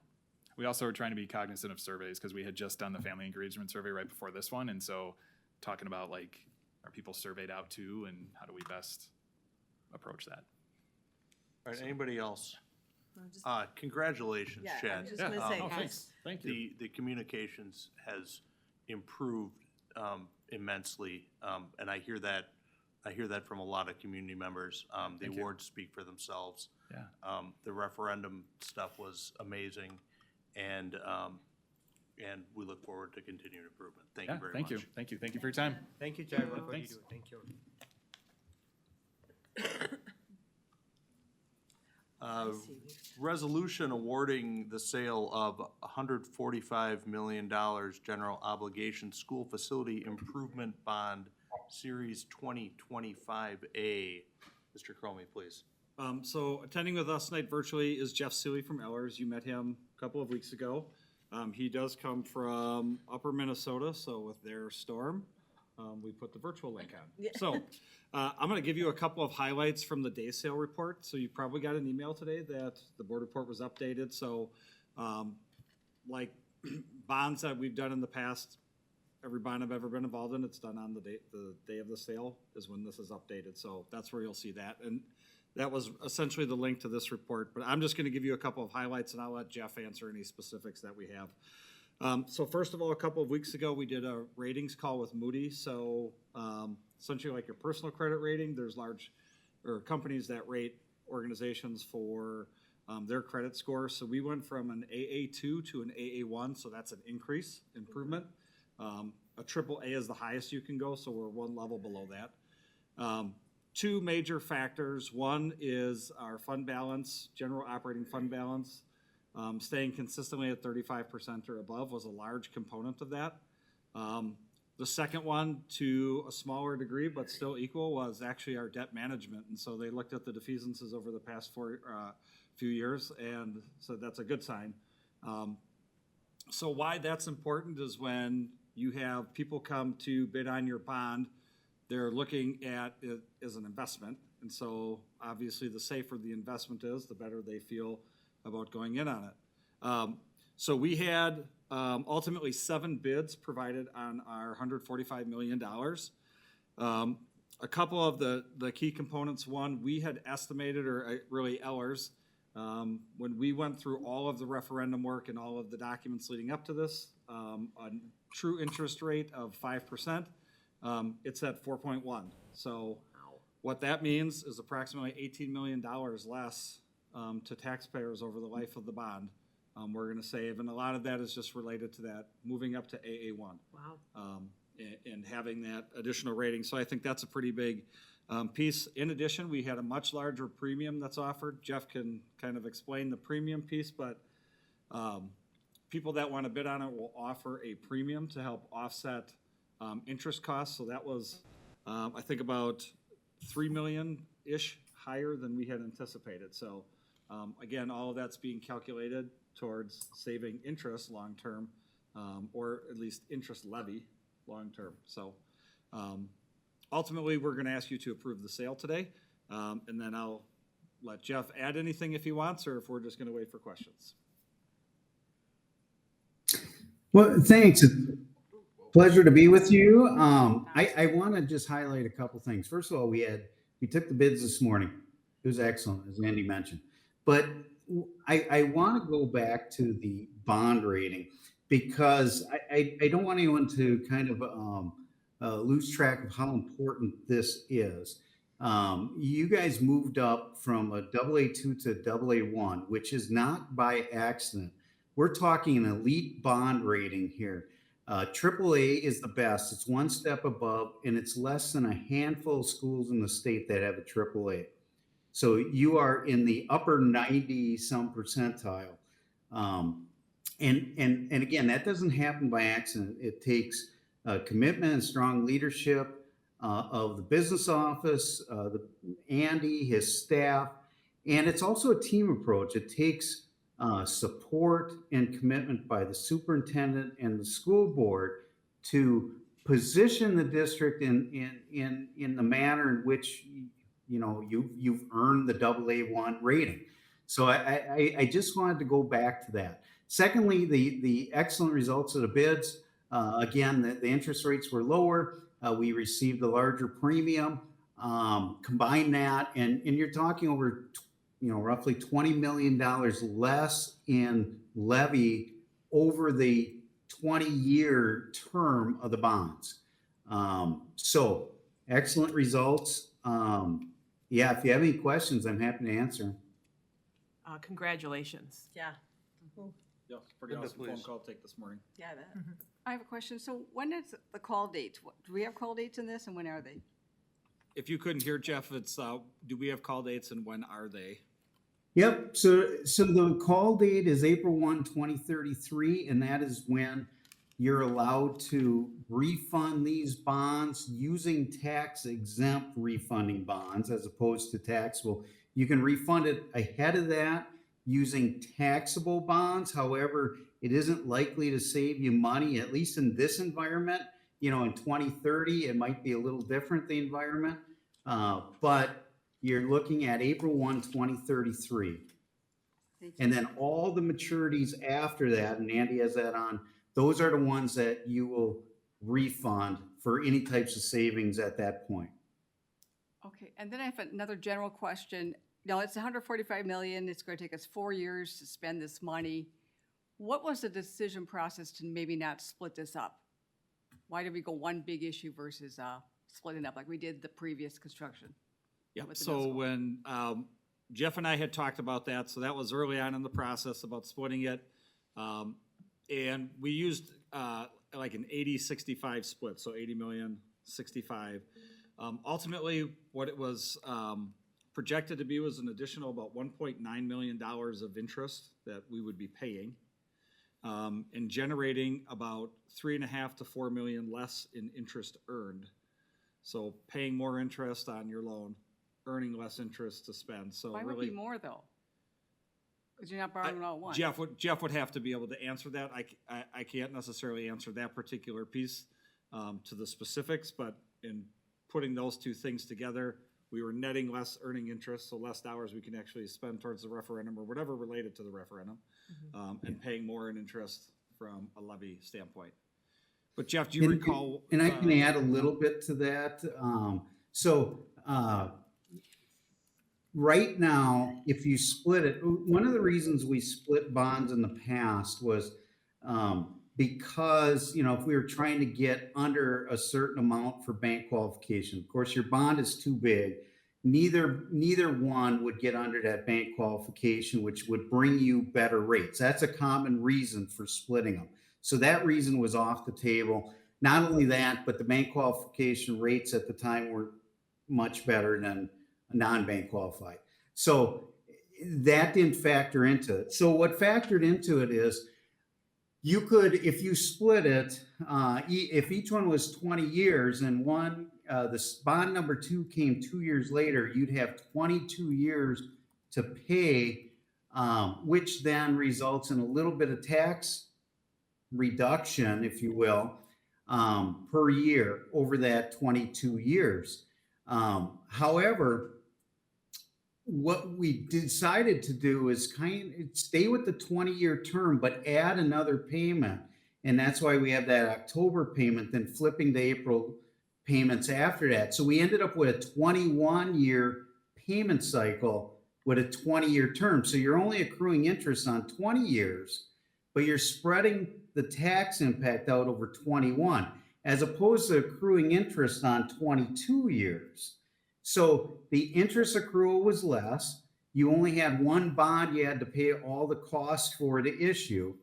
We also are trying to be cognizant of surveys because we had just done the family engagement survey right before this one, and so talking about like, are people surveyed out too, and how do we best approach that? All right, anybody else? No, just- Congratulations, Yeah, I Chad. was just gonna say, Oh, yes. thanks. Thank you. The communications has improved immensely, and I hear that from a lot of community members. The Thank you. awards speak for themselves. Yeah. The referendum stuff was amazing, and we look forward to continued improvement. Thank you very much. Thank you for your time. Thank you, Chad, for what you Thanks. do. Thank you. Resolution awarding the sale of $145 million general obligation school facility improvement bond, Series 2025A. Mr. Cromie, please. So attending with us tonight virtually is Jeff Seeley from Ellers. You met him a couple of weeks ago. He does come from Upper Minnesota, so with their storm, we put the virtual link on. Yeah. So I'm going to give you a couple of highlights from the day sale report. So you probably got an email today that the board report was updated. So like bonds that we've done in the past, every bond I've ever been involved in, it's done on the day of the sale is when this is updated. So that's where you'll see that. And that was essentially the link to this report, but I'm just going to give you a couple of highlights and I'll let Jeff answer any specifics that we have. So first of all, a couple of weeks ago, we did a ratings call with Moody's. So essentially like your personal credit rating, there's companies that rate organizations for their credit score. So we went from an AA2 to an AA1, so that's an improvement. A triple A is the highest you can go, so we're one level below that. two major factors. One is our fund balance, general operating fund balance, staying consistently at 35% or above was a large component of that. The second one, to a smaller degree but still equal, was actually our debt management. And so they looked at the defeasances over the past few years and said that's a good sign. So why that's important is when you have people come to bid on your bond, they're looking at it as an investment. And so obviously the safer the investment is, the better they feel about going in on it. So we had ultimately 7 bids provided on our $145 million. A couple of the key components, one, we had estimated, or really Ellers, when we went through all of the referendum work and all of the documents leading up to this, a true interest rate of 5%, it's at 4.1. So what that means is approximately $18 million less to taxpayers over the life of the bond. We're going to save, and a lot of that is just related to that moving up to AA1. Wow. And having that additional rating. So I think that's a pretty big piece. In addition, we had a much larger premium that's offered. Jeff can kind of explain the premium piece, but people that want to bid on it will offer a premium to help offset interest costs. So that was, I think, about $3 million-ish higher than we had anticipated. So again, all of that's being calculated towards saving interest long-term, or at least interest levy long-term. So ultimately, we're going to ask you to approve the sale today, and then I'll let Jeff add anything if he wants, or if we're just going to wait for questions. Well, thanks. It's a pleasure to be with you. I want to just highlight a couple things. First of all, we took the bids this morning. It was excellent, as Andy mentioned. But I want to go back to the bond rating, because I don't want anyone to kind of lose track of how important this is. You guys moved up from a AA2 to AA1, which is not by accident. We're talking an elite bond rating here. AAA is the best. It's one step above, and it's less than a handful of schools in the state that have a AAA. So you are in the upper 90-some percentile. And again, that doesn't happen by accident. It takes commitment and strong leadership of the business office, Andy, his staff, and it's also a team approach. It takes support and commitment by the superintendent and the school board to position the district in the manner in which you've earned the AA1 rating. So I just wanted to go back to that. Secondly, the excellent results of the bids. Again, the interest rates were lower. We received a larger premium. Combine that, and you're talking over, roughly $20 million less in levy over the 20-year term of the bonds. So excellent results. Yeah, if you have any questions, I'm happy to answer. Congratulations. Yeah. Yeah, pretty awesome phone call to take this morning. Yeah, I bet. I have a question. So when is the call dates? Do we have call dates in this, and when are they? If you couldn't hear Jeff, it's do we have call dates and when are they? Yep. So the call date is April 1, 2033, and that is when you're allowed to refund these bonds using tax-exempt refunding bonds as opposed to taxable. You can refund it ahead of that using taxable bonds. However, it isn't likely to save you money, at least in this environment. In 2030, it might be a little different, the environment, but you're looking at April 1, 2033. And then all the maturities after that, and Andy has that on, those are the ones that you will refund for any types of savings at that point. Okay, and then I have another general question. Now, it's $145 million. It's going to take us 4 years to spend this money. What was the decision process to maybe not split this up? Why did we go one big issue versus splitting up like we did the previous construction? Yeah, so when Jeff and I had talked about that, so that was early on in the process about splitting it. And we used like an 80-65 split, so 80 million, 65. Ultimately, what it was projected to be was an additional about $1.9 million of interest that we would be paying, and generating about 3.5 to 4 million less in interest earned. So paying more interest on your loan, earning less interest to spend. So Why would really, it be more though? Because you're not borrowing all at once. Jeff would have to be able to answer that. I can't necessarily answer that particular piece to the specifics, but in putting those two things together, we were netting less earning interest, so less dollars we can actually spend towards the referendum or whatever related to the referendum, and paying more in interest from a levy standpoint. But Jeff, do you recall? And I can add a little bit to that. Right now, if you split it, one of the reasons we split bonds in the past was because, if we were trying to get under a certain amount for bank qualification, of course, your bond is too big. Neither one would get under that bank qualification, which would bring you better rates. That's a common reason for splitting them. So that reason was off the table. Not only that, but the bank qualification rates at the time were much better than non-bank qualified. So that didn't factor into it. So what factored into it is you could, if you split it, if each one was 20 years and this bond number 2 came 2 years later, you'd have 22 years to pay, which then results in a little bit of tax reduction, if you will, per year over that 22 years. However, what we decided to do is kind of stay with the 20-year term, but add another payment. And that's why we have that October payment, then flipping to April payments after that. So we ended up with a 21-year payment cycle with a 20-year term. So you're only accruing interest on 20 years, but you're spreading the tax impact out over 21, as opposed to accruing interest on 22 years. So the interest accrual was less. You only had one bond you had to pay all the costs for to issue.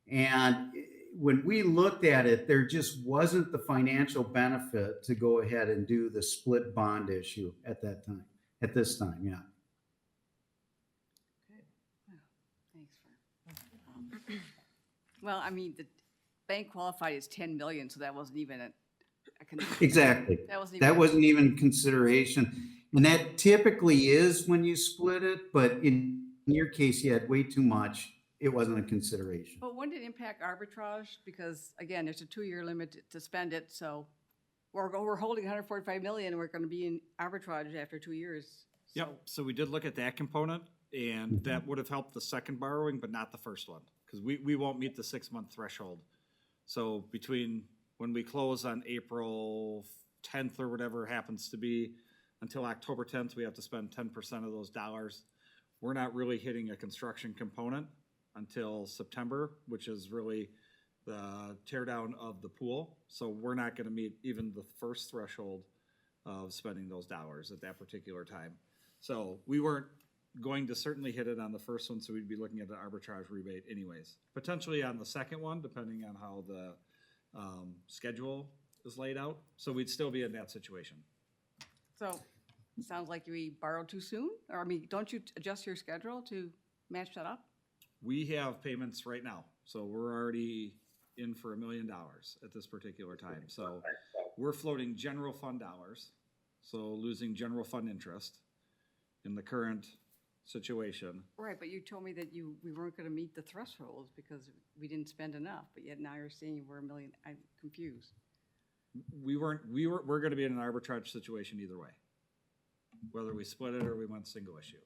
And when we looked at it, there just wasn't the financial benefit to go ahead and do the split bond issue at that time, at this time, yeah. Thanks for. Well, I mean, the bank qualified is 10 million, so that wasn't even a Exactly. That wasn't even consideration. And that typically is when you split it, but in your case, you had way too much. It wasn't a consideration. But wouldn't it impact arbitrage? Because again, there's a 2-year limit to spend it, so we're holding 145 million and we're gonna be in arbitrage after 2 years. Yep, so we did look at that component, and that would have helped the second borrowing, but not the first one, because we won't meet the 6-month threshold. So between when we close on April 10th or whatever happens to be, until October 10th, we have to spend 10% of those dollars. We're not really hitting a construction component until September, which is really the tear down of the pool. So we're not gonna meet even the first threshold of spending those dollars at that particular time. So we weren't going to certainly hit it on the first one, so we'd be looking at the arbitrage rebate anyways. Potentially on the second one, depending on how the schedule is laid out. So we'd still be in that situation. So it sounds like we borrowed too soon? Or I mean, don't you adjust your schedule to match that up? We have payments right now, so we're already in for $1 million at this particular time. So we're floating general fund dollars, so losing general fund interest in the current situation. Right, but you told me that we weren't gonna meet the thresholds because we didn't spend enough, but yet now you're saying we're $1 million. I'm confused. We're gonna be in an arbitrage situation either way, whether we split it or we went single issue.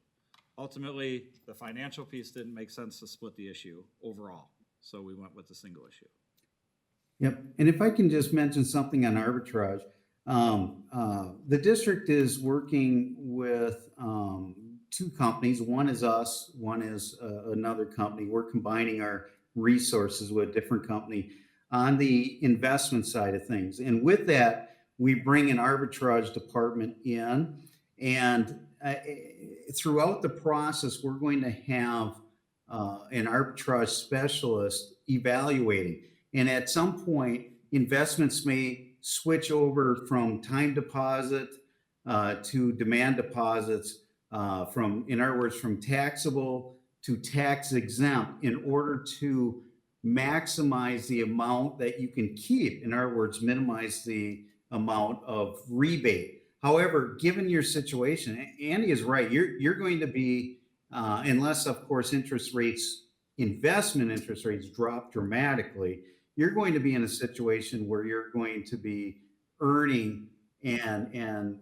Ultimately, the financial piece didn't make sense to split the issue overall, so we went with the single issue. Yep, and if I can just mention something on arbitrage, the district is working with 2 companies. One is us, one is another company. We're combining our resources with a different company on the investment side of things. And with that, we bring an arbitrage department in, and throughout the process, we're going to have an arbitrage specialist evaluating. And at some point, investments may switch over from time deposit to demand deposits, in other words, from taxable to tax exempt in order to maximize the amount that you can keep. In other words, minimize the amount of rebate. However, given your situation, Andy is right. You're going to be, unless of course investment interest rates drop dramatically, you're going to be in a situation where you're going to be earning and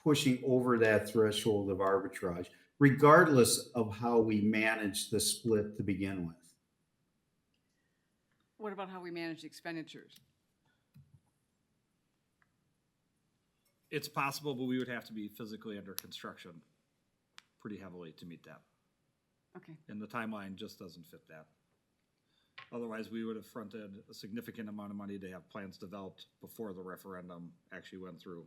pushing over that threshold of arbitrage, regardless of how we manage the split to begin with. What about how we manage expenditures? It's possible, but we would have to be physically under construction pretty heavily to meet that. Okay. And the timeline just doesn't fit that. Otherwise, we would have fronted a significant amount of money to have plans developed before the referendum actually went through.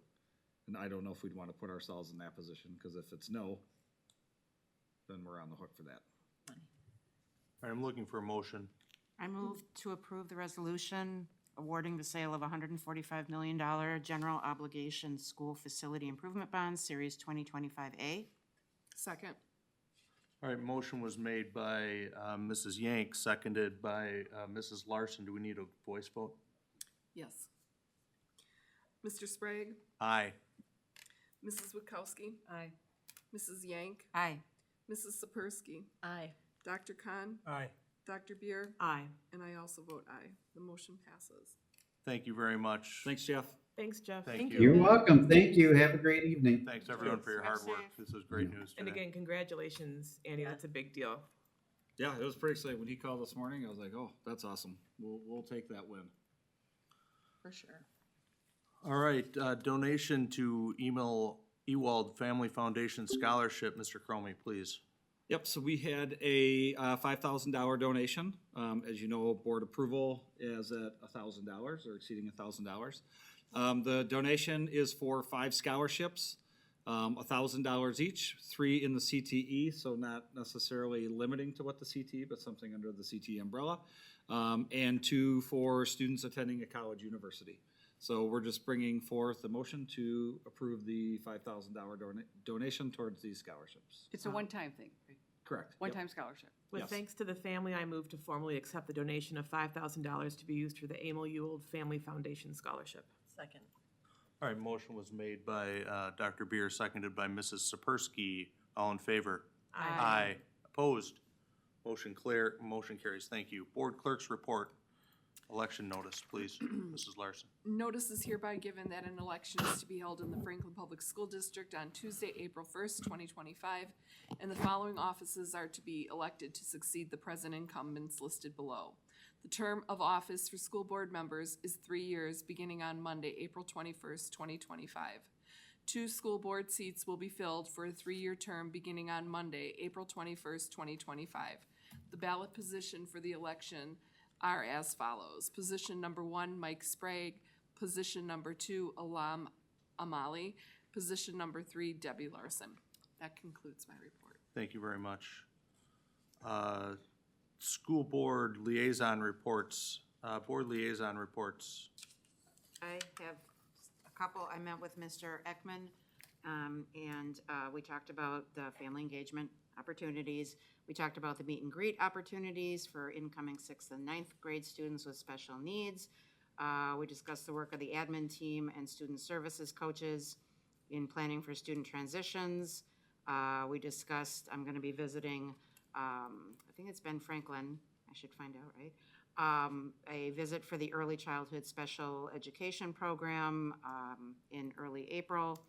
And I don't know if we'd want to put ourselves in that position, because if it's no, then we're on the hook for that. All right, I'm looking for a motion. I move to approve the resolution awarding the sale of $145 million general obligation school facility improvement bonds, Series 2025A. Second. All right, motion was made by Mrs. Yank, seconded by Mrs. Larson. Do we need a voice vote? Yes. Mr. Sprague? Aye. Mrs. Witkowski? Aye. Mrs. Yank? Aye. Mrs. Sapersky? Aye. Dr. Khan? Aye. Dr. Beer? Aye. And I also vote aye. The motion passes. Thank you very much. Thanks, Jeff. Thanks, Jeff. Thank you. You're welcome. Thank you. Have a great evening. Thanks, everyone, for your hard work. This is great news And today. again, congratulations, Andy. That's a big deal. Yeah, it was pretty exciting. When he called this morning, I was like, oh, that's awesome. We'll take that win. For sure. All right, donation to Ewald Family Foundation Scholarship. Mr. Cromie, please. Yep, so we had a $5,000 donation. As you know, board approval is at $1,000 or exceeding $1,000. The donation is for 5 scholarships, $1,000 each, 3 in the CTE, so not necessarily limiting to what the CTE, but something under the CTE umbrella, and 2 for students attending a college university. So we're just bringing forth the motion to approve the $5,000 donation towards these scholarships. It's a one-time thing, right? Correct. One-time scholarship. With Yes. thanks to the family, I move to formally accept the donation of $5,000 to be used for the Emil Ewald Family Foundation Scholarship. Second. All right, motion was made by Dr. Beer, seconded by Mrs. Sapersky. All in favor? Aye. Opposed? Motion carries. Thank you. Board clerk's report. Election notice, please. Mrs. Larson. Notice is hereby given that an election is to be held in the Franklin Public School District on Tuesday, April 1st, 2025, and the following offices are to be elected to succeed the present incumbents listed below. The term of office for school board members is 3 years, beginning on Monday, April 21st, 2025. 2 school board seats will be filled for a 3-year term beginning on Monday, April 21st, 2025. The ballot position for the election are as follows. Position number 1, Mike Sprague. Position number 2, Alam Amali. Position number 3, Debbie Larson. That concludes my report. Thank you very much. School board liaison reports. Board liaison reports. I have a couple. I met with Mr. Ekman, and we talked about the family engagement opportunities. We talked about the meet and greet opportunities for incoming 6th and 9th grade students with special needs. We discussed the work of the admin team and student services coaches in planning for student transitions. We discussed, I'm going to be visiting, I think it's Ben Franklin, I should find out, right? A visit for the early childhood special education program in early April.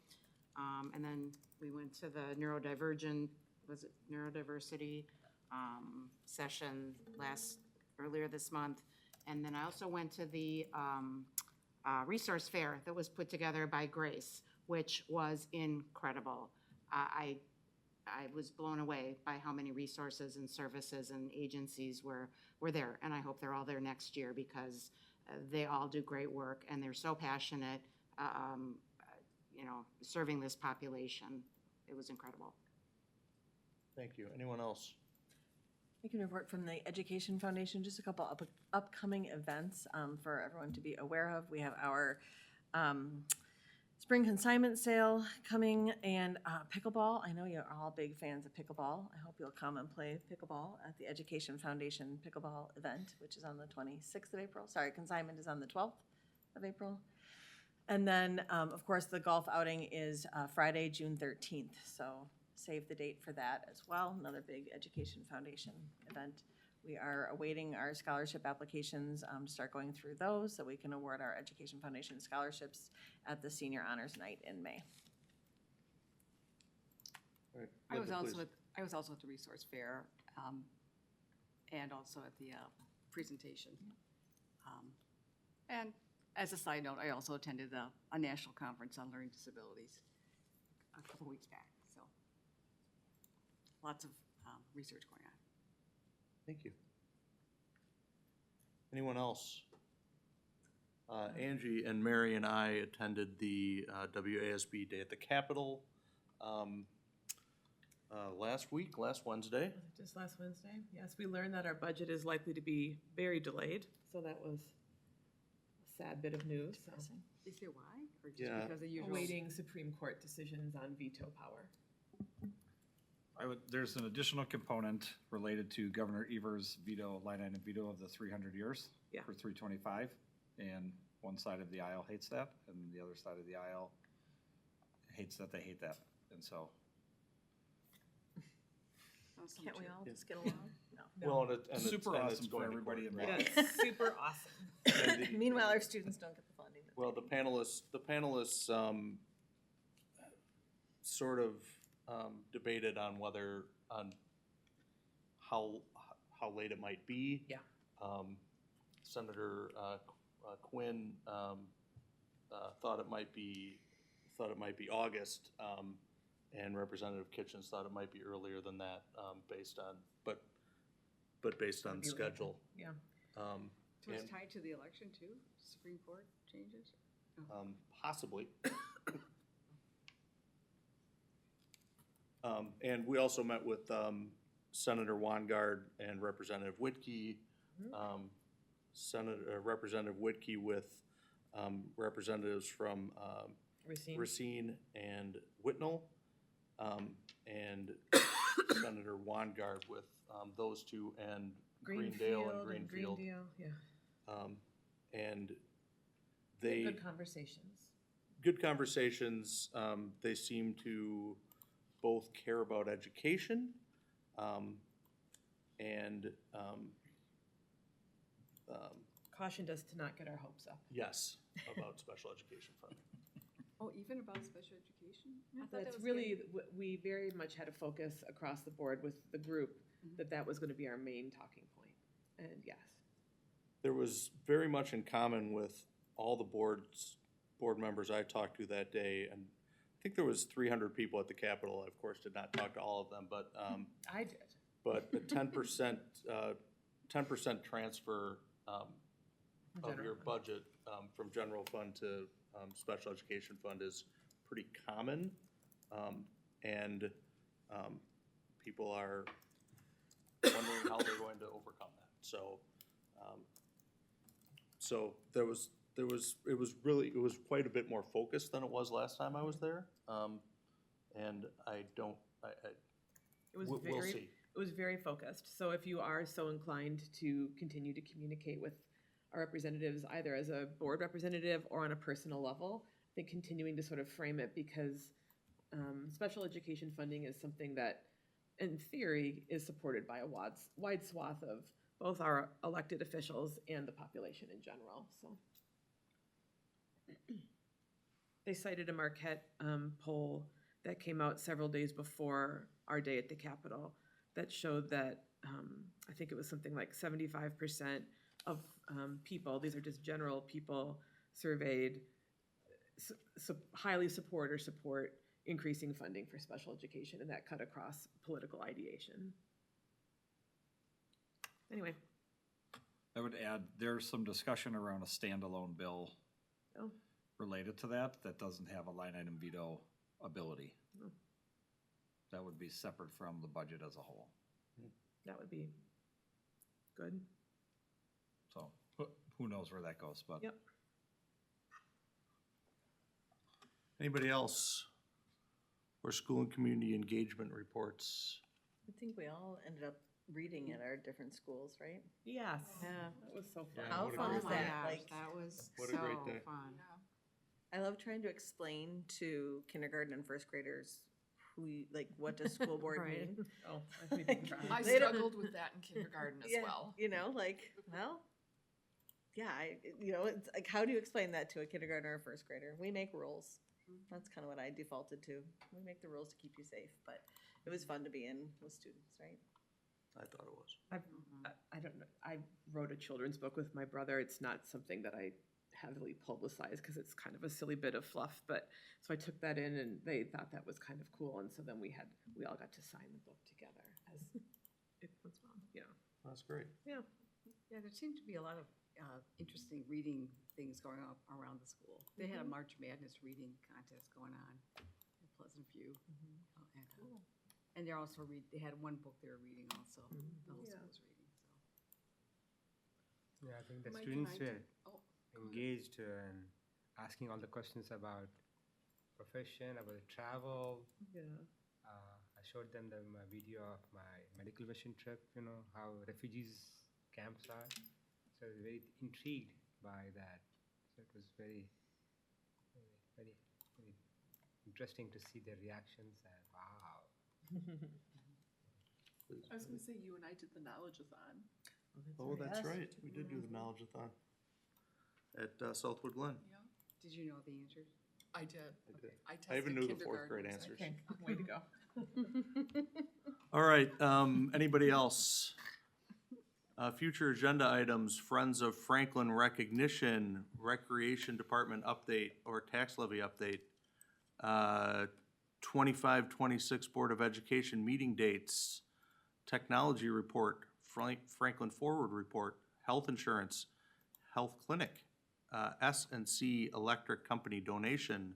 And then we went to the neurodivergent, was it neurodiversity session earlier this month. And then I also went to the resource fair that was put together by Grace, which was incredible. I was blown away by how many resources and services and agencies were there. And I hope they're all there next year because they all do great work and they're so passionate, serving this population. It was incredible. Thank you. Anyone else? I can report from the Education Foundation, just a couple upcoming events for everyone to be aware of. We have our spring consignment sale coming, and pickleball. I know you're all big fans of pickleball. I hope you'll come and play pickleball at the Education Foundation pickleball event, which is on the 26th of April. Sorry, consignment is on the 12th of April. And then, of course, the golf outing is Friday, June 13th. So save the date for that as well. Another big Education Foundation event. We are awaiting our scholarship applications to start going through those so we can award our Education Foundation scholarships at the Senior Honors Night in May. I was also at the resource fair, and also at the presentation. And as a side note, I also attended a national conference on learning disabilities a couple weeks back. So lots of research going on. Thank you. Anyone else? Angie and Mary and I attended the WASB Day at the Capitol last Wednesday. Just last Wednesday. Yes, we learned that our budget is likely to be very delayed, so that was a sad bit of news. So. Is there why? Or just Yeah. because of usual? Awaiting Supreme Court decisions on veto power. There's an additional component related to Governor Evers' veto, line item veto of the 300 years Yeah. for 325. And one side of the aisle hates that, and the other side of the aisle hates that they hate that. And so, Can't we all just get along? No. Well, and it's super and awesome it's for going to everybody court, involved. right? Yes, super awesome. And the- Meanwhile, our students don't get the funding. Well, the panelists sort of debated on how late it might be. Yeah. Senator Quinn thought it might be August, and Representative Kitchens thought it might be earlier than that, based on the schedule. Yeah. So it's And- tied to the election too? Supreme Court changes? Possibly. And we also met with Senator Weingard and Representative Whitkey. Representative Whitkey with representatives from Racine and Whitnall, and Senator Weingard with those two, and Greendale and Greenfield. Yeah. And they. Good conversations. Good conversations. They seem to both care about education, and Cautioned us to not get our hopes up. yes, about special education funding. Oh, even about special education? I thought that That's was really, we very much had a focus across the board with the group that was going to be our main talking point. And yes. There was very much in common with all the board members I talked to that day, and I think there was 300 people at the Capitol. I, of course, did not talk to all of them, but I did. But the 10% transfer of your budget from general fund to special education fund is pretty common, and people are wondering how they're going to overcome that. So, it was quite a bit more focused than it was last time I was there, and we'll see. It was very focused. So if you are so inclined to continue to communicate with our representatives, either as a board representative or on a personal level, I think continuing to sort of frame it, because special education funding is something that, in theory, is supported by a wide swath of both our elected officials and the population in general. So they cited a Marquette poll that came out several days before our day at the Capitol that showed that I think it was something like 75% of people, these are just general people surveyed, highly support increasing funding for special education, and that cut across political ideation. Anyway. I would add, there's some discussion around a standalone bill related to that doesn't have a line item veto ability. Oh. That would be separate from the budget as a whole. That would be good. So, who knows where that goes, but. Yep. Anybody else for school and community engagement reports? I think we all ended up reading at our different schools, right? Yes. Yeah. That was so fun. Yeah, How what a fun great is day. that? Like, That was What a so great day. fun. I love trying to explain to kindergarten and first graders like, what does school board Right. mean? Oh, we did try. I They don't- struggled with that in kindergarten as Yeah, well. you know, like, well, yeah, it's like, how do you explain that to a kindergartner or first grader? We make rules. That's kind of what I defaulted to. We make the rules to keep you safe, but it was fun to be in with students, right? I thought it was. I don't know. I wrote a children's book with my brother. It's not something that I heavily publicized because it's kind of a silly bit of fluff. But so I took that in, and they thought that was kind of cool. And so then we all got to sign the book together. As it was fun. Yeah. That's great. Yeah. Yeah, there seemed to be a lot of interesting reading things going on around the school. They had a March Madness reading contest going on at Pleasant View. And they're also they had one book they were reading also, the whole school was reading, so. Yeah, I think the Mike and students I were did- oh, go ahead. engaged and asking all the questions about profession, about travel. Yeah. I showed them my video of my medical mission trip, how refugees camps are. So I was very intrigued by that. So it was very, very, very, very interesting to see their reactions and wow. I was gonna say, you and I did the knowledge-a-thon. Oh, that's right. We did do the knowledge-a-thon at Southwood Glen. Yeah, Did you know the answers? I did. I did. I I even tested knew the fourth grade kindergartners, I answers. think. Way to go. All right, anybody else? Future agenda items, Friends of Franklin recognition, Recreation Department update, or tax levy update. 25-26 Board of Education meeting dates, technology report, Franklin Forward report, health insurance, health clinic, S&C Electric Company donation,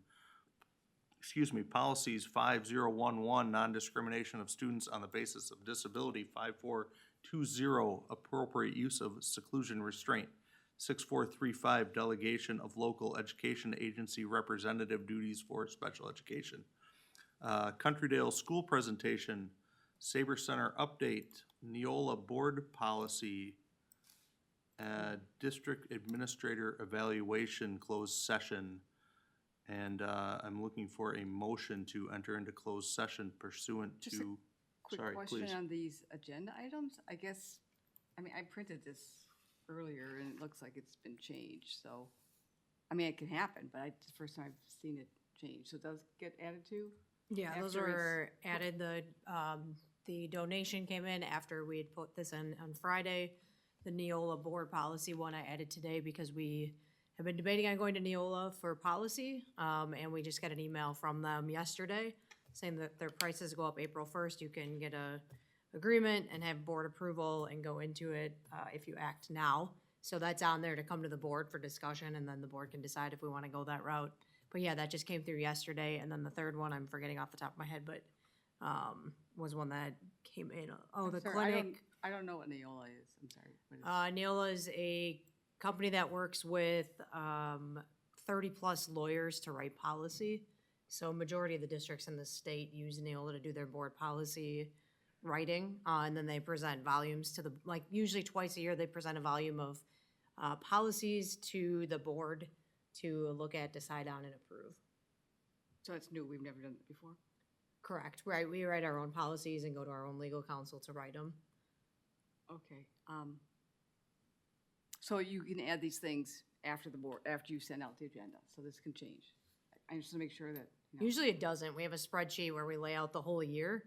policies 5011, non-discrimination of students on the basis of disability, 5420, appropriate use of seclusion restraint, 6435, delegation of local education agency representative duties for special education. Countrydale School presentation, Sabre Center update, Neola board policy, district administrator evaluation closed session. And I'm looking for a motion to enter into closed session pursuant Just a to, Quick sorry, question please. on these agenda items. I guess, I mean, I printed this earlier and it looks like it's been changed, so. I mean, it can happen, but it's the first time I've seen it change. So it does get added to? Yeah, those after it's- were added. The donation came in after we had put this in on Friday. The Neola board policy one I added today because we have been debating on going to Neola for policy. And we just got an email from them yesterday saying that their prices go up April 1st. You can get a agreement and have board approval and go into it if you act now. So that's on there to come to the board for discussion, and then the board can decide if we want to go that route. But yeah, that just came through yesterday, and then the third one, I'm forgetting off the top of my head, but was one that came in. Oh, I'm the sorry, clinic. I don't know what Neola is. I'm sorry. What is Neola is a company that works with 30-plus lawyers to write policy. So majority of the districts in the state use Neola to do their board policy writing, and then they present volumes to usually twice a year, they present a volume of policies to the board to look at, decide on, and approve. So it's new. We've never done it before? Correct. Right. We write our own policies and go to our own legal counsel to write them. Okay. So you can add these things after the board, after you send out the agenda, so this can change. I just want to make sure that, you know. Usually it doesn't. We have a spreadsheet where we lay out the whole year.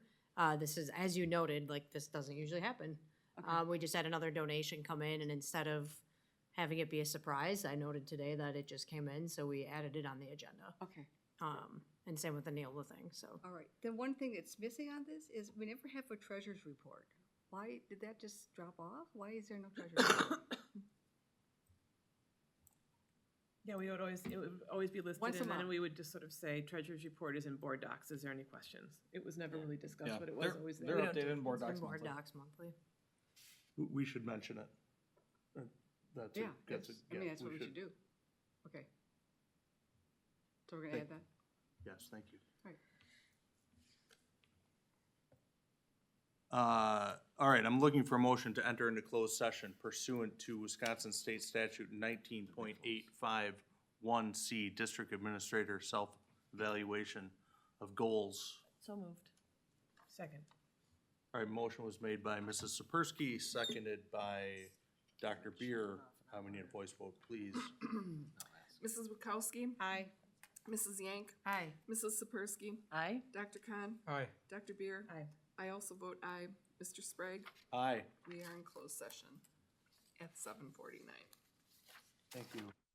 This is, as you noted, this doesn't usually happen. Okay. We just had another donation come in, and instead of having it be a surprise, I noted today that it just came in, so we added it on the agenda. Okay. And same with the Neola thing, so. All right. The one thing that's missing on this is we never have a treasurer's report. Why did that just drop off? Why is there no treasurer's report? Yeah, it would always be listed, Once a and then month. we would just sort of say, treasurer's report is in board docs. Is there any questions? It was never really discussed, Yeah, but it was always there. they're We don't updated do- in board It's docs been board monthly. docs monthly. We should mention it. That's Yeah, that's that's, I mean, that's what we should do. Okay. So we're gonna Thank- add that? Yes, thank you. Right. All right, I'm looking for a motion to enter into closed session pursuant to Wisconsin State Statute 19.851C, District Administrator Self-Evaluation of Goals. So moved. Second. All right, motion was made by Mrs. Sapersky, seconded by Dr. Beer. We need a voice vote, please. Mrs. Witkowski? Aye. Mrs. Yank? Aye. Mrs. Sapersky? Aye. Dr. Khan? Aye. Dr. Beer? Aye. I also vote aye. Mr. Sprague? Aye. We are in closed session at 7:49. Thank you.